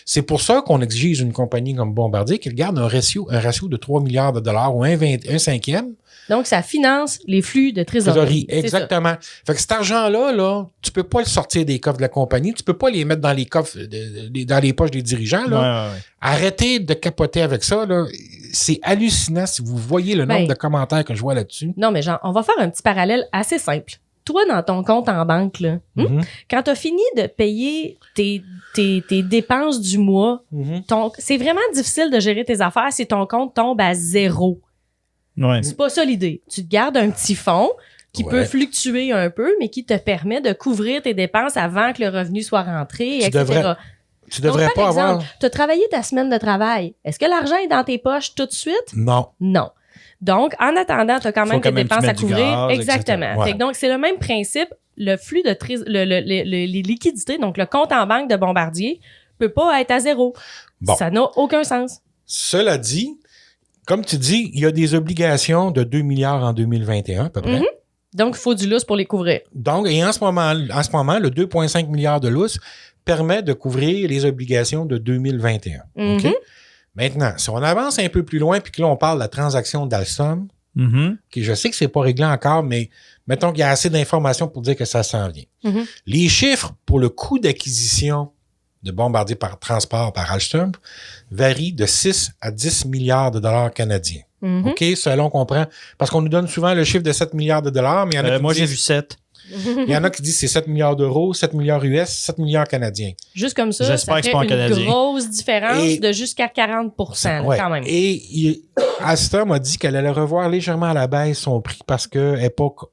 C'est pour ça qu'on exige une compagnie comme Bombardier qu'elle garde un ratio de 3 milliards de dollars ou 1/5 Donc, ça finance les flux de trésorerie. trésorerie. C'est ça. Exactement. Fait que cet argent-là, là, tu peux pas le sortir des coffres de la compagnie, tu peux pas les mettre dans les coffres, dans les poches des dirigeants. Là. Ouais. Arrêtez de capoter avec ça. Là. C'est hallucinant si vous voyez le nombre Ben, de commentaires que je vois là-dessus. Non, mais genre, on va faire un petit parallèle assez simple. Toi, dans ton compte en banque, là, Mhm. quand tu as fini de payer tes dépenses du mois, Mhm. c'est vraiment difficile de gérer tes affaires si ton compte tombe à 0. Ouais. C'est pas ça l'idée. Tu te gardes un petit fonds qui Ouais. peut fluctuer un peu, mais qui te permet de couvrir tes dépenses avant que le revenu soit rentré, Tu etc. devrais- Tu devrais Donc, pas par exemple, avoir... tu as travaillé ta semaine de travail. Est-ce que l'argent est dans tes poches tout de suite? Non. Non. Donc, en attendant, tu as quand Faut même quand tes même dépenses tu à mettes du couvrir. gaz, Exactement. etc. Ouais. Fait que donc, c'est le même principe. Le flux de les liquidités, donc le compte en banque de Bombardier, peut pas être à 0. Bon. Ça n'a aucun sens. Cela dit, comme tu dis, il y a des obligations de 2 milliards en 2021 à peu près. Mhm. Donc, il faut du lousse pour les couvrir. Donc, et en ce moment, le 2,5 milliards de lousse permet de couvrir les obligations de 2021. OK? Mhm. Maintenant, si on avance un peu plus loin, puis que là, on parle de la transaction d'Alstom, Mhm. qui je sais que c'est pas réglé encore, mais mettons qu'il y a assez d'informations pour dire que ça s'en vient. Mhm. Les chiffres pour le coût d'acquisition de Bombardier par transport par Alstom varient de 6 à 10 milliards de dollars canadiens. Mhm. OK? Selon qu'on prend. Parce qu'on nous donne souvent le chiffre de 7 milliards de dollars, mais il y en a qui Moi, j'ai disent, vu 7. il y en a qui disent c'est 7 milliards d'euros, 7 milliards US, 7 milliards canadiens. Juste comme ça, J'espère ça que c'est fait pas en une canadien. grosse différence Et- de jusqu'à 40%, là, Ouais. quand même. Et Alstom a dit qu'elle allait revoir légèrement à la baisse son prix parce que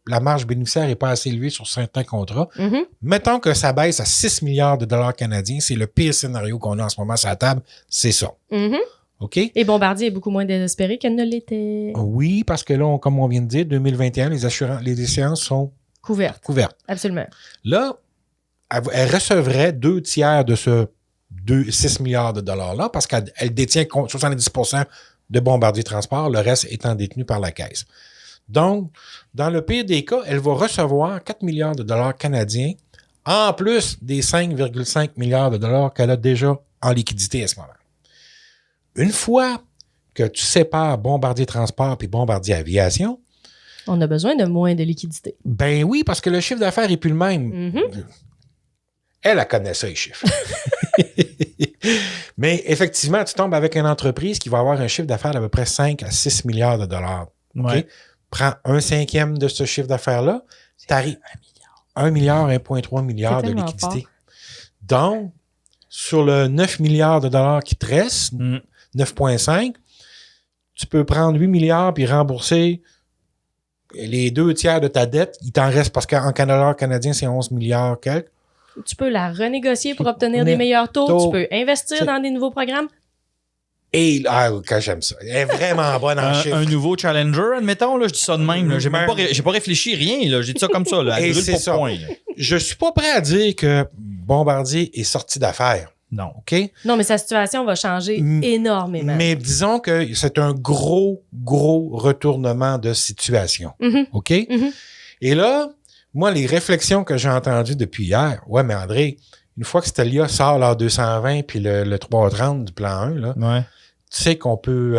la marge bénéficiaire n'est pas assez élevée sur certains contrats. Mhm. Mettons que ça baisse à 6 milliards de dollars canadiens. C'est le pire scénario qu'on a en ce moment sur la table. C'est ça. Mhm. OK? Et Bombardier est beaucoup moins désespéré qu'elle ne l'était. Oui, parce que là, comme on vient de dire, 2021, les échéances sont Couverte, couvertes. absolument. Là, elle recevrait 2 tiers de ce 6 milliards de dollars-là parce qu'elle détient 70% de Bombardier Transport, le reste étant détenu par la Caisse. Donc, dans le pire des cas, elle va recevoir 4 milliards de dollars canadiens en plus des 5,5 milliards de dollars qu'elle a déjà en liquidité à ce moment. Une fois que tu sépares Bombardier Transport et Bombardier Aviation, On a besoin de moins de liquidité. ben oui, parce que le chiffre d'affaires n'est plus le même. Elle connaît ça, les chiffres. Mais effectivement, tu tombes avec une entreprise qui va avoir un chiffre d'affaires d'à peu près 5 à 6 milliards de dollars. Ouais. OK? Prends 1/5 de ce chiffre d'affaires-là, tu arrives 1 milliard, 1,3 milliard C'est de tellement liquidité. Donc, sur le 9 milliards de dollars qui te reste, 9,5, tu peux prendre 8 milliards puis rembourser les 2 tiers de ta dette. Il t'en reste parce qu'en dollar canadien, c'est 11 milliards quelques. Tu peux la renégocier pour obtenir des meilleurs taux. Tu peux investir dans des nouveaux programmes. Et quand j'aime ça. Elle est vraiment bonne en chiffres. Un nouveau challenger, admettons, là, je dis ça de même. Là. J'ai pas réfléchi, rien. Là. J'ai dit ça comme ça. Là, Et c'est ça. point, là. Je suis pas prêt à dire que Bombardier est sorti d'affaires. Non. OK? Non, mais sa situation va changer énormément. Mais disons que c'est un gros retournement de situation. OK? Et là, moi, les réflexions que j'ai entendues depuis hier, ouais, mais André, une fois que Stelia sort l'A 220 puis le 330 du plan 1, là, Ouais. tu sais qu'on peut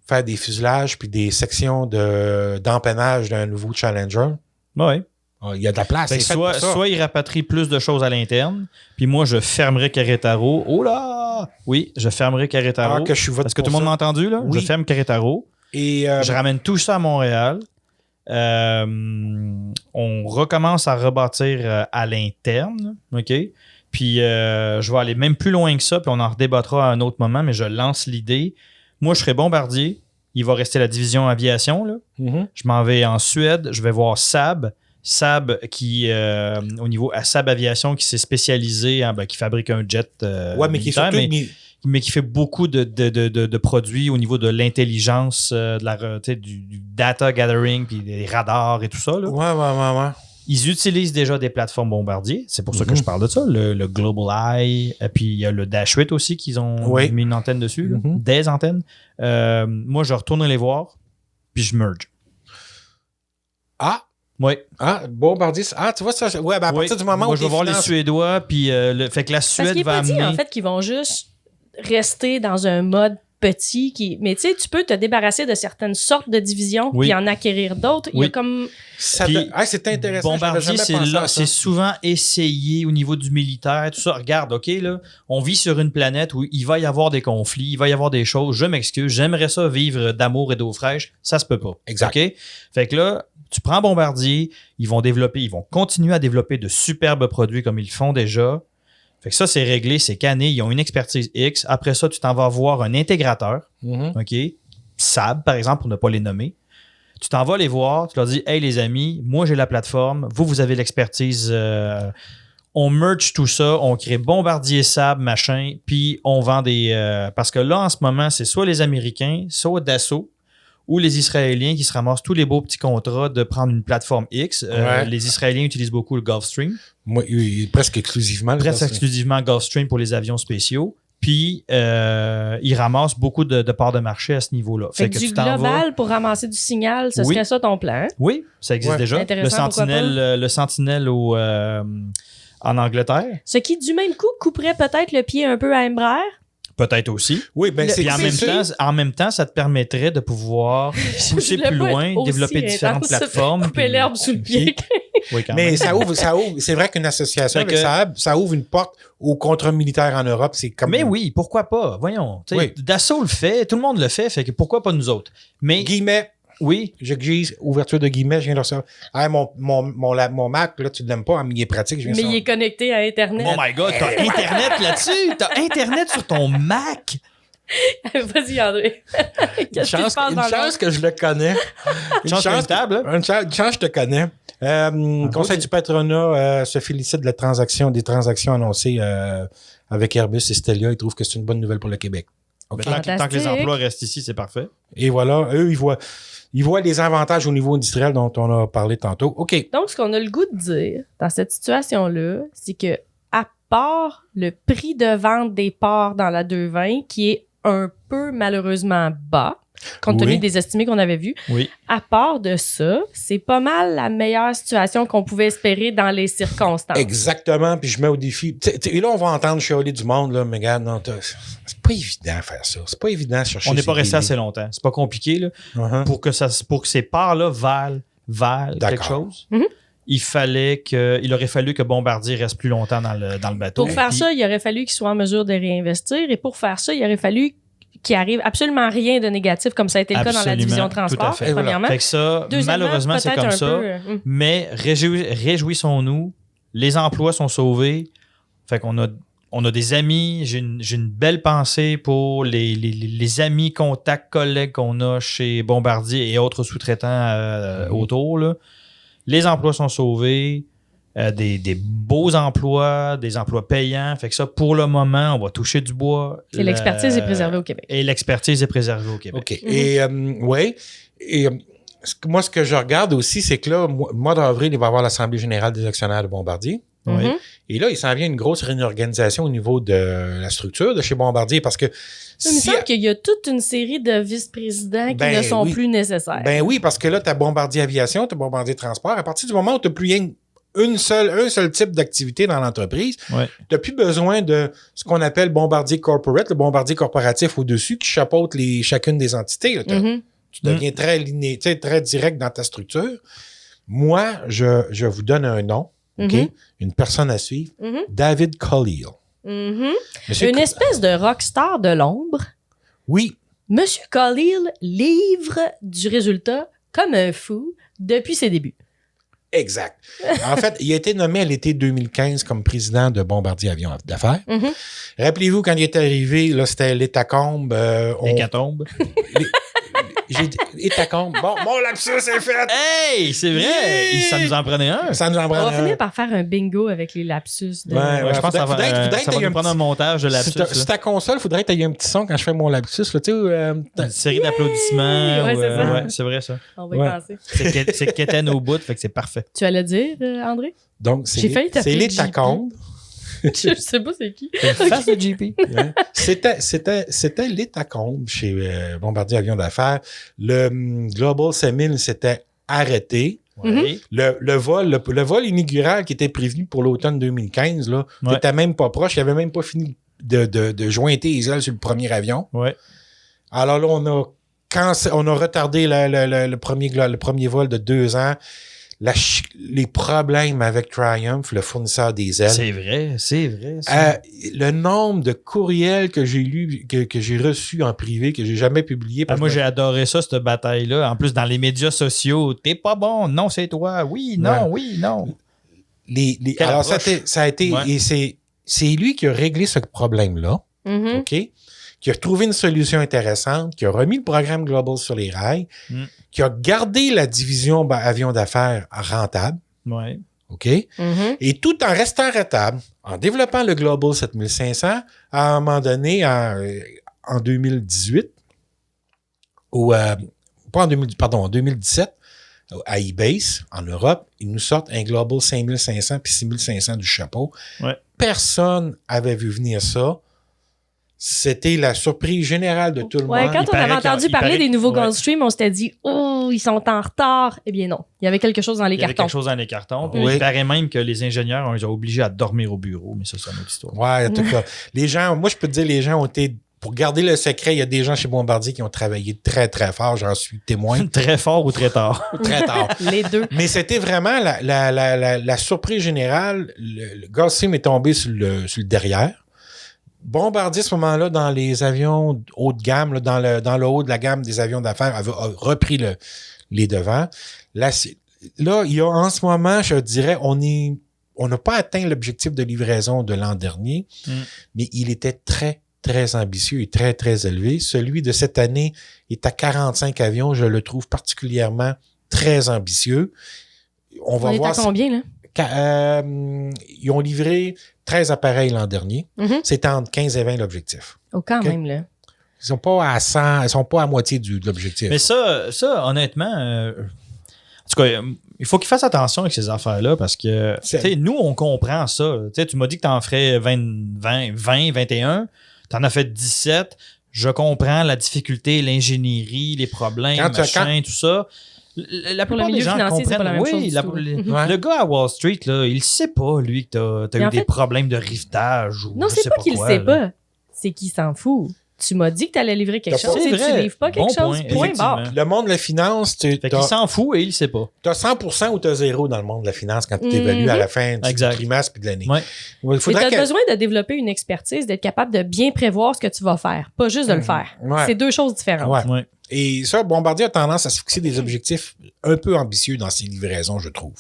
faire des fuselages puis des sections d'empennage d'un nouveau Challenger. Ouais. Il y a de la place. Fait que c'est fait pour ça. soit il rapatrie plus de choses à l'interne, puis moi, je fermerai Querétaro. Oh là! Oui, je fermerai Querétaro. Alors que je suis vote Est-ce que pour tout le monde ça. m'a entendu, là? Oui. Je ferme Querétaro. Et Je ramène tout ça à Montréal. On recommence à rebâtir à l'interne, OK? Puis je vais aller même plus loin que ça, puis on en redébattra à un autre moment, mais je lance l'idée. Moi, je serai Bombardier. Il va rester la division aviation, là. Je m'en vais en Suède. Je vais voir Saab. Saab qui, au niveau à Saab Aviation, qui s'est spécialisé, qui fabrique un jet ouais, mais qui est militaire, surtout... mais qui fait beaucoup de produits au niveau de l'intelligence, du data gathering, puis des radars et tout ça. Là. Ouais. Ils utilisent déjà des plateformes Bombardier. C'est pour ça que je parle de ça. Le Global Eye, puis il y a le Dash 8 aussi qu'ils ont mis une antenne dessus. Là. Des antennes. Moi, je retourne les voir, puis je merge. Ah! Oui. Ah, Bombardier. Ah, tu vois ça? Ouais, ben à partir du moment moi, où je vais voir les Suédois, puis fait que la Parce Suède qu'il est va pas dit, amener... en fait, qu'ils vont juste rester dans un mode petit. Mais tu sais, tu peux te débarrasser de certaines sortes de divisions puis en acquérir d'autres. Il y a comme... c'est intéressant. Bombardier, c'est souvent essayé au niveau du militaire, tout ça. Regarde, OK, là, on vit sur une planète où il va y avoir des conflits, il va y avoir des choses. Je m'excuse, j'aimerais ça vivre d'amour et d'eau fraîche. Ça se peut pas. Exact. OK? Fait que là, tu prends Bombardier, ils vont continuer à développer de superbes produits comme ils le font déjà. Fait que ça, c'est réglé, c'est canné, ils ont une expertise X. Après ça, tu t'en vas voir un intégrateur, OK? Saab, par exemple, pour ne pas les nommer. Tu t'en vas les voir, tu leur dis « Hey, les amis, moi, j'ai la plateforme. Vous avez l'expertise. On merge tout ça. On crée Bombardier Saab, machin. Puis, on vend des... parce que là, en ce moment, c'est soit les Américains, soit Dassault, ou les Israéliens qui se ramassent tous les beaux petits contrats de prendre une plateforme X. Les Israéliens utilisent beaucoup le Gulfstream. Moi, presque exclusivement. Presque exclusivement Gulfstream pour les avions spéciaux. Puis, ils ramassent beaucoup de parts de marché à ce niveau-là. Fait que du global pour ramasser du signal, ce serait ça ton plan? Oui, ça existe déjà. Le Sentinelle en Angleterre. Ce qui, du même coup, couperait peut-être le pied un peu à Embraer. Peut-être aussi. Oui, ben Puis en même temps, ça te permettrait de pouvoir pousser plus loin, développer différentes plateformes. Couper l'herbe sous le pied. Oui, mais ça ouvre. C'est vrai qu'une association avec Saab, ça ouvre une porte aux contrats militaires en Europe. C'est comme. Mais oui, pourquoi pas? Voyons. Dassault le fait, tout le monde le fait que pourquoi pas nous autres? Mais. Guillemets. Oui. J'exige ouverture de guillemets, je viens de recevoir. Ah, mon Mac, là, tu ne l'aimes pas, mais il est pratique. Mais il est connecté à Internet. Oh my God, t'as Internet là-dessus? T'as Internet sur ton Mac? Vas-y, André. Une chance que je le connais. Une chance que je te connais. Conseil du patronat se félicite de des transactions annoncées avec Airbus et Stelia. Ils trouvent que c'est une bonne nouvelle pour le Québec. Okay. Tant que les emplois restent ici, c'est parfait. Et voilà, eux, ils voient les avantages au niveau industriel dont on a parlé tantôt. OK. Donc, ce qu'on a le goût de dire dans cette situation-là, c'est que à part le prix de vente des parts dans la 220, qui est un peu malheureusement bas, compte tenu des estimés qu'on avait vus. Oui. À part de ça, c'est pas mal la meilleure situation qu'on pouvait espérer dans les circonstances. Exactement, puis je mets au défi. Et là, on va entendre chialer du monde, là, mais regarde, non, c'est pas évident de faire ça. C'est pas évident de chercher. On n'est pas ces resté délais. assez longtemps. C'est pas compliqué, là. Uh-huh. Pour que ces parts-là valent quelque D'accord. chose. Mhm. Il aurait fallu que Bombardier reste plus longtemps dans le bateau. Pour faire Puis- ça, il aurait fallu qu'il soit en mesure de réinvestir. Et pour faire ça, il aurait fallu qu'il arrive absolument rien de négatif, comme ça a été le cas dans la Absolument, division tout à transport, fait. premièrement. Fait que ça, Deuxièmement, malheureusement, c'est peut-être comme un ça. peu, Mais réjouissons-nous. Les emplois sont sauvés. Fait qu'on a des amis. J'ai une belle pensée pour les amis, contacts, collègues qu'on a chez Bombardier et autres sous-traitants autour. Là. Les emplois sont sauvés. Des beaux emplois, des emplois payants. Fait que ça, pour le moment, on va toucher du bois. Et l'expertise est préservée au Québec. Et l'expertise est préservée au Québec. OK. Et, oui. Et moi, ce que je regarde aussi, c'est que là, mois d'avril, il va y avoir l'Assemblée générale des actionnaires de Bombardier. Oui. Mhm. Et là, il s'en vient une grosse réorganisation au niveau de la structure de chez Bombardier parce que Il me semble qu'il y a toute une série de vice-présidents qui Ben ne sont oui. plus nécessaires. Ben oui, parce que là, tu as Bombardier Aviation, tu as Bombardier Transport. À partir du moment où tu n'as plus rien un seul type d'activité dans l'entreprise, Ouais. tu n'as plus besoin de ce qu'on appelle Bombardier Corporate, le Bombardier corporatif au-dessus qui chapeaute chacune des entités. Là. Mhm. Tu deviens très linéaire, très direct dans ta structure. Moi, je vous donne un nom, OK? Mhm. Une personne à suivre, Mhm. David Khalil. Mhm. Monsieur Une espèce de rockstar de l'ombre. Oui, Monsieur Khalil livre du résultat comme un fou depuis ses débuts. exact. En fait, il a été nommé à l'été 2015 comme président de Bombardier Avions d'affaires. Mhm. Rappelez-vous, quand il est arrivé, là, c'était l'hécatombe. Hécatombe. J'ai dit hécatombe. Bon, mon lapsus est fait. Hey, c'est vrai! Yeah! Ça nous en prenait un. Ça nous en On va prend finir par faire un bingo avec les lapsus. De... Ouais, Je pense que ça va faudrait nous prendre un montage de lapsus. Sur ta console, il faudrait que tu aies un petit son quand je fais mon lapsus. Là, tu sais, Une série d'applaudissements. Ouais, c'est ça. Ouais, c'est vrai, ça. On va y Ouais. penser. C'est Kéten au bout, fait que c'est parfait. Tu allais dire, André? donc, J'ai failli t'appeler l'hécatombe. Je sais pas c'est qui. Face de JP. Hein. C'était l'hécatombe chez Bombardier Avions d'affaires. Le Global 6000 s'était arrêté. Oui. Le vol inaugural qui était prévu pour l'automne 2015, là, Ouais. n'était même pas proche. Il n'avait même pas fini de jointer les ailes sur le premier avion. Ouais. Alors là, on a retardé le premier vol de 2 ans. Les problèmes avec Triumph, le fournisseur des ailes. C'est vrai. Ça. Le nombre de courriels que j'ai lus, que j'ai reçus en privé, que j'ai jamais publié. Moi, j'ai adoré ça, cette bataille-là. En plus, dans les médias sociaux, t'es pas bon, non, c'est toi. Oui, non, Ouais. oui, non. Quelle Alors, approche. ça a été, Ouais. et c'est lui qui a réglé ce problème-là, Mhm. OK? Qui a trouvé une solution intéressante, qui a remis le programme Global sur les rails, Mm. qui a gardé la division avion d'affaires rentable, Ouais. OK? Mhm. Et tout en restant rentable, en développant le Global 7500, à un moment donné, en 2018, ou pas en 2018, pardon, en 2017, à eBase, en Europe, ils nous sortent un Global 5500 puis 6500 du chapeau. Ouais. Personne avait vu venir ça. C'était la surprise générale de tout le Ouais, monde. quand on avait entendu parler des nouveaux ouais. Gulfstream, on s'était dit, oh, ils sont en retard. Eh bien non, il y avait quelque chose dans les Il y avait cartons. quelque chose dans les cartons. Puis Oui. Il paraît même que les ingénieurs, on les a obligés à dormir au bureau, mais ça, c'est une autre histoire. Ouais, en tout cas, les gens, moi, je peux te dire, les gens ont été, pour garder le secret, il y a des gens chez Bombardier qui ont travaillé très, très fort, j'en suis témoin, Très fort ou très tard. très tard. Les deux. Mais c'était vraiment la surprise générale. Le Gulfstream est tombé sur le derrière. Bombardier, à ce moment-là, dans les avions haut de gamme, là, dans le haut de la gamme des avions d'affaires, a repris les devants. Là, il y a en ce moment, je dirais, on n'a pas atteint l'objectif de livraison de l'an dernier, mais il était très, très ambitieux et très, très élevé. Celui de cette année est à 45 avions. Je le trouve particulièrement très ambitieux. On va On est voir. à combien, là? Ils ont livré 13 appareils l'an dernier. Mhm. C'est entre 15 et 20 l'objectif. Oh, quand Ok. même, là. Ils sont pas à 100, ils sont pas à moitié de l'objectif. Mais ça honnêtement, en tout cas, il faut qu'ils fassent attention avec ces affaires-là parce que, tu sais, nous, on comprend ça. Tu sais, tu m'as dit que tu en ferais 20, 21. Tu en as fait 17. je comprends la difficulté, l'ingénierie, les problèmes, tout ça. La Pour le plupart des milieu gens financier, c'est pas la comprennent. même chose Oui, du tout. le gars à Wall Street, là, il sait pas, lui, que t'as Mais eu en des fait- problèmes de rivetage ou Non, je c'est sais pas qu'il le quoi, sait là. pas. C'est qu'il s'en fout. Tu m'as dit que tu allais livrer quelque C'est chose et vrai. tu livres pas quelque Bon chose. point, Point effectivement. barre. Le monde de la finance, tu Fait qu'il s'en fout et il sait pas. as 100% ou tu as 0 dans le monde de la finance quand tu t'évalues à la fin du Exact. trimestre puis de l'année. Ouais. Il Mais faudrait tu as que... besoin de développer une expertise, d'être capable de bien prévoir ce que tu vas faire, pas juste de le faire. Ouais. C'est deux choses différentes. Ouais. Ouais. Et ça, Bombardier a tendance à se fixer des objectifs un peu ambitieux dans ses livraisons, je trouve.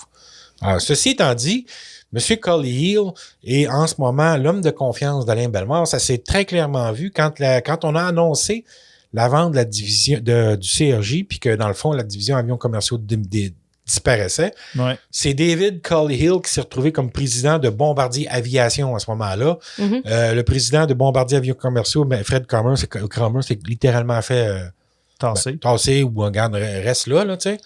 Alors, ceci étant dit, M. Cully Hill est en ce moment l'homme de confiance d'Alain Bellemare. Ça s'est très clairement vu quand on a annoncé la vente de la division du CRJ, puis que dans le fond, la division avions commerciaux disparaissait. Ouais. C'est David Cully Hill qui s'est retrouvé comme président de Bombardier Aviation à ce moment-là. Mhm. Le président de Bombardier Avions commerciaux, Fred Cromer, c'est littéralement fait tasser ou regarde, reste là, tu sais.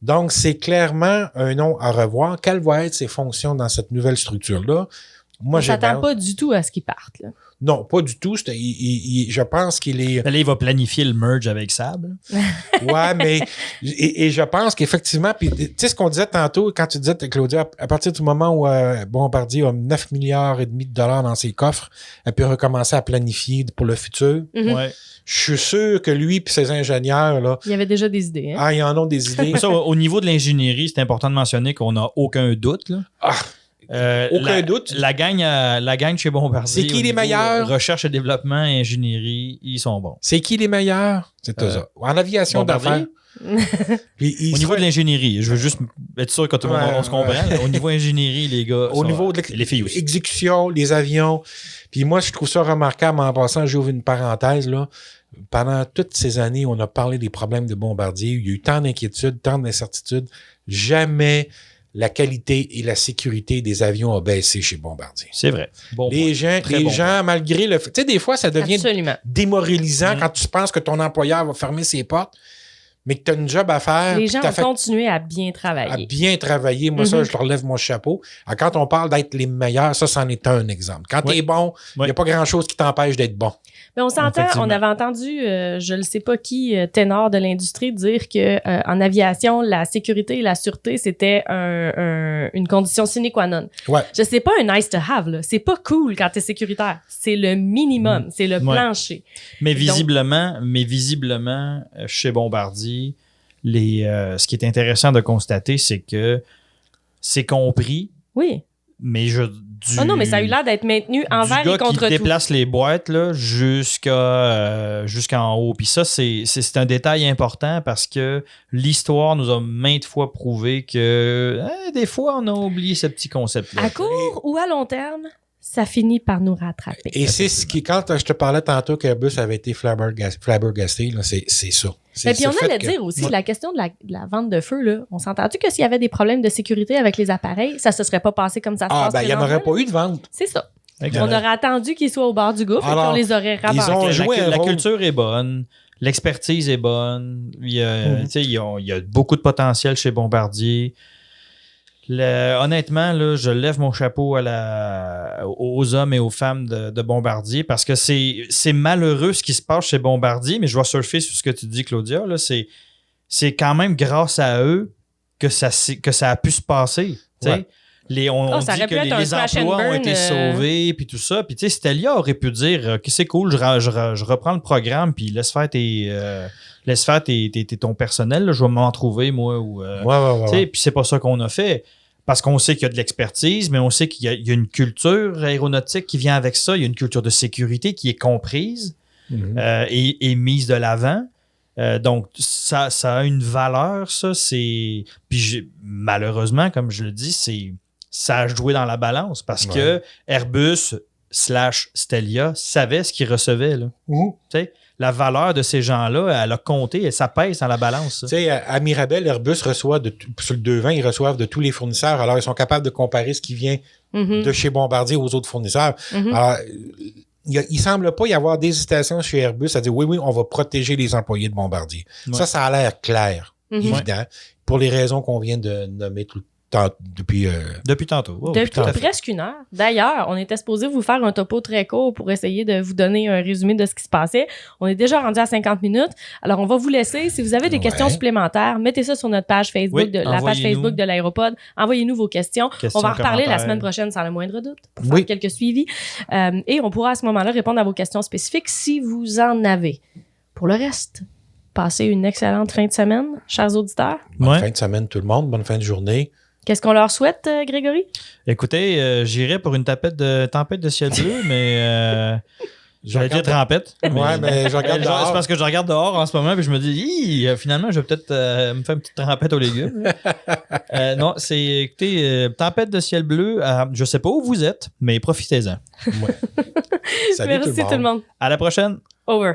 Donc, c'est clairement un nom à revoir. Quelles vont être ses fonctions dans cette nouvelle structure-là? Moi, On j'ai s'attend pas du tout à ce qu'ils partent. Là. Non, pas du tout. Je pense qu'il est... Là, il va planifier le merge avec Sable. Ouais, mais... Et je pense qu'effectivement... Puis, tu sais ce qu'on disait tantôt, quand tu disais, Claudia, à partir du moment où Bombardier a 9 milliards et demi de dollars dans ses coffres, elle peut recommencer à planifier pour le futur. Mhm. Ouais. Je suis sûr que lui et ses ingénieurs, là, Il y avait déjà des idées. Hein? ils en ont des idées. Mais ça, au niveau de l'ingénierie, c'est important de mentionner qu'on n'a aucun doute. Là. Aucun doute. La gang chez Bombardier. C'est qui au les niveau, meilleurs? Recherche et développement, ingénierie, ils sont bons. C'est qui les meilleurs? C'est eux autres. En aviation Bombardier? d'affaires. Puis Au niveau de l'ingénierie, je veux juste être sûr que tout le monde on se comprend. Là. Au niveau ingénierie, les gars. Au niveau de les filles aussi. l'exécution, les avions. Puis moi, je trouve ça remarquable. En passant, j'ouvre une parenthèse, là. Pendant toutes ces années, on a parlé des problèmes de Bombardier. Il y a eu tant d'inquiétudes, tant d'incertitudes. Jamais la qualité et la sécurité des avions a baissé chez Bombardier. C'est vrai. Bon Les point. Très bon gens, malgré le fait... Tu sais, des fois, ça devient Absolument. démoralisant quand tu penses que ton employeur va fermer ses portes, mais que tu as une job à faire. Les puis gens t'as ont fait continué à bien à travailler. bien travailler. Moi, ça, je leur lève mon chapeau. Alors, quand on parle d'être les meilleurs, ça, c'en est un exemple. Quand Oui. tu es bon, il n'y a pas grand-chose qui t'empêche d'être bon. Mais on s'entend, Effectivement. on avait entendu, je ne sais pas qui, ténor de l'industrie, dire que en aviation, la sécurité et la sûreté, c'était une condition sine qua non. Ouais. Je sais pas un nice to have, là. C'est pas cool quand t'es sécuritaire. C'est le minimum. C'est le Ouais. plancher. Mais Donc- visiblement, chez Bombardier, ce qui est intéressant de constater, c'est que c'est compris, Oui. mais Ah non, mais ça a eu l'air d'être maintenu envers du gars et contre qui tout. déplace les boîtes là, jusqu'en haut. Puis ça, c'est un détail important parce que l'histoire nous a maintes fois prouvé que des fois, on a oublié ce petit concept-là. À court ou à long terme, ça finit par nous rattraper. Et c'est ce qui, quand je te parlais tantôt qu'Airbus avait été flabbergasté, là, c'est ça. Et puis on le fait allait que- dire aussi, la question de la vente de feu, là, on s'entend-tu que s'il y avait des problèmes de sécurité avec les appareils, ça se serait pas passé comme ça se passe il n'y en aurait présentement, pas eu de vente. C'est ça. Exact. On aurait attendu qu'ils soient au bord du gouffre et Alors, qu'on les aurait ils ont ramassés. joué un La rôle. culture est bonne, l'expertise est bonne. Il y a beaucoup de potentiel chez Bombardier. Honnêtement, là, je lève mon chapeau aux hommes et aux femmes de Bombardier parce que c'est malheureux ce qui se passe chez Bombardier, mais je vais surfer sur ce que tu dis, Claudia. Là, c'est quand même grâce à eux que ça a pu se passer. tu sais. Ouais. On ça dit aurait que pu être un les crash and emplois ont burn, été sauvés, puis tout ça. Puis tu sais, Stelia aurait pu dire que c'est cool, je reprends le programme, puis laisse faire ton personnel, là, je vais m'en trouver, moi. Ou, tu sais, puis c'est pas ça qu'on a fait. Parce qu'on sait qu'il y a de l'expertise, mais on sait qu'il y a une culture aéronautique qui vient avec ça. Il y a une culture de sécurité qui est comprise et mise de l'avant. Donc, ça a une valeur, ça. Puis malheureusement, comme je le dis, ça a joué dans la balance parce que Airbus / Stelia savait ce qu'ils recevaient. Là. Tu sais, la valeur de ces gens-là, elle a compté et ça pèse dans la balance. Tu sais, à Mirabel, Airbus reçoit, sur le 220, ils reçoivent de tous les fournisseurs. Alors, ils sont capables de comparer ce qui vient de chez Bombardier aux autres fournisseurs. Alors, il ne semble pas y avoir d'hésitation chez Airbus à dire oui, on va protéger les employés de Bombardier. Ouais. Ça a l'air clair, évident, pour les raisons qu'on vient de nommer Depuis tantôt. Oh, Depuis tout à fait. presque une heure. D'ailleurs, on était supposé vous faire un topo très court pour essayer de vous donner un résumé de ce qui se passait. On est déjà rendu à 50 minutes. Alors, on va vous laisser. Si vous avez des questions supplémentaires, mettez ça sur notre page Facebook, la page Facebook de l'Aéropod. Envoyez-nous vos questions. On va en reparler la semaine prochaine sans le moindre doute pour faire quelques suivis. Et on pourra à ce moment-là répondre à vos questions spécifiques si vous en avez. Pour le reste, passez une excellente fin de semaine, chers auditeurs. Bonne fin de semaine, tout le monde. Bonne fin de journée. Qu'est-ce qu'on leur souhaite, Grégory? Écoutez, j'irais pour une tempête de ciel bleu, mais j'allais dire trempette. Ouais, mais je regarde dehors. C'est parce que je regarde dehors en ce moment et je me dis, finalement, je vais peut-être me faire une petite tempête aux légumes. Non, écoutez, tempête de ciel bleu, je sais pas où vous êtes, mais profitez-en. Ouais. Salut Merci tout le monde. À la prochaine. Over.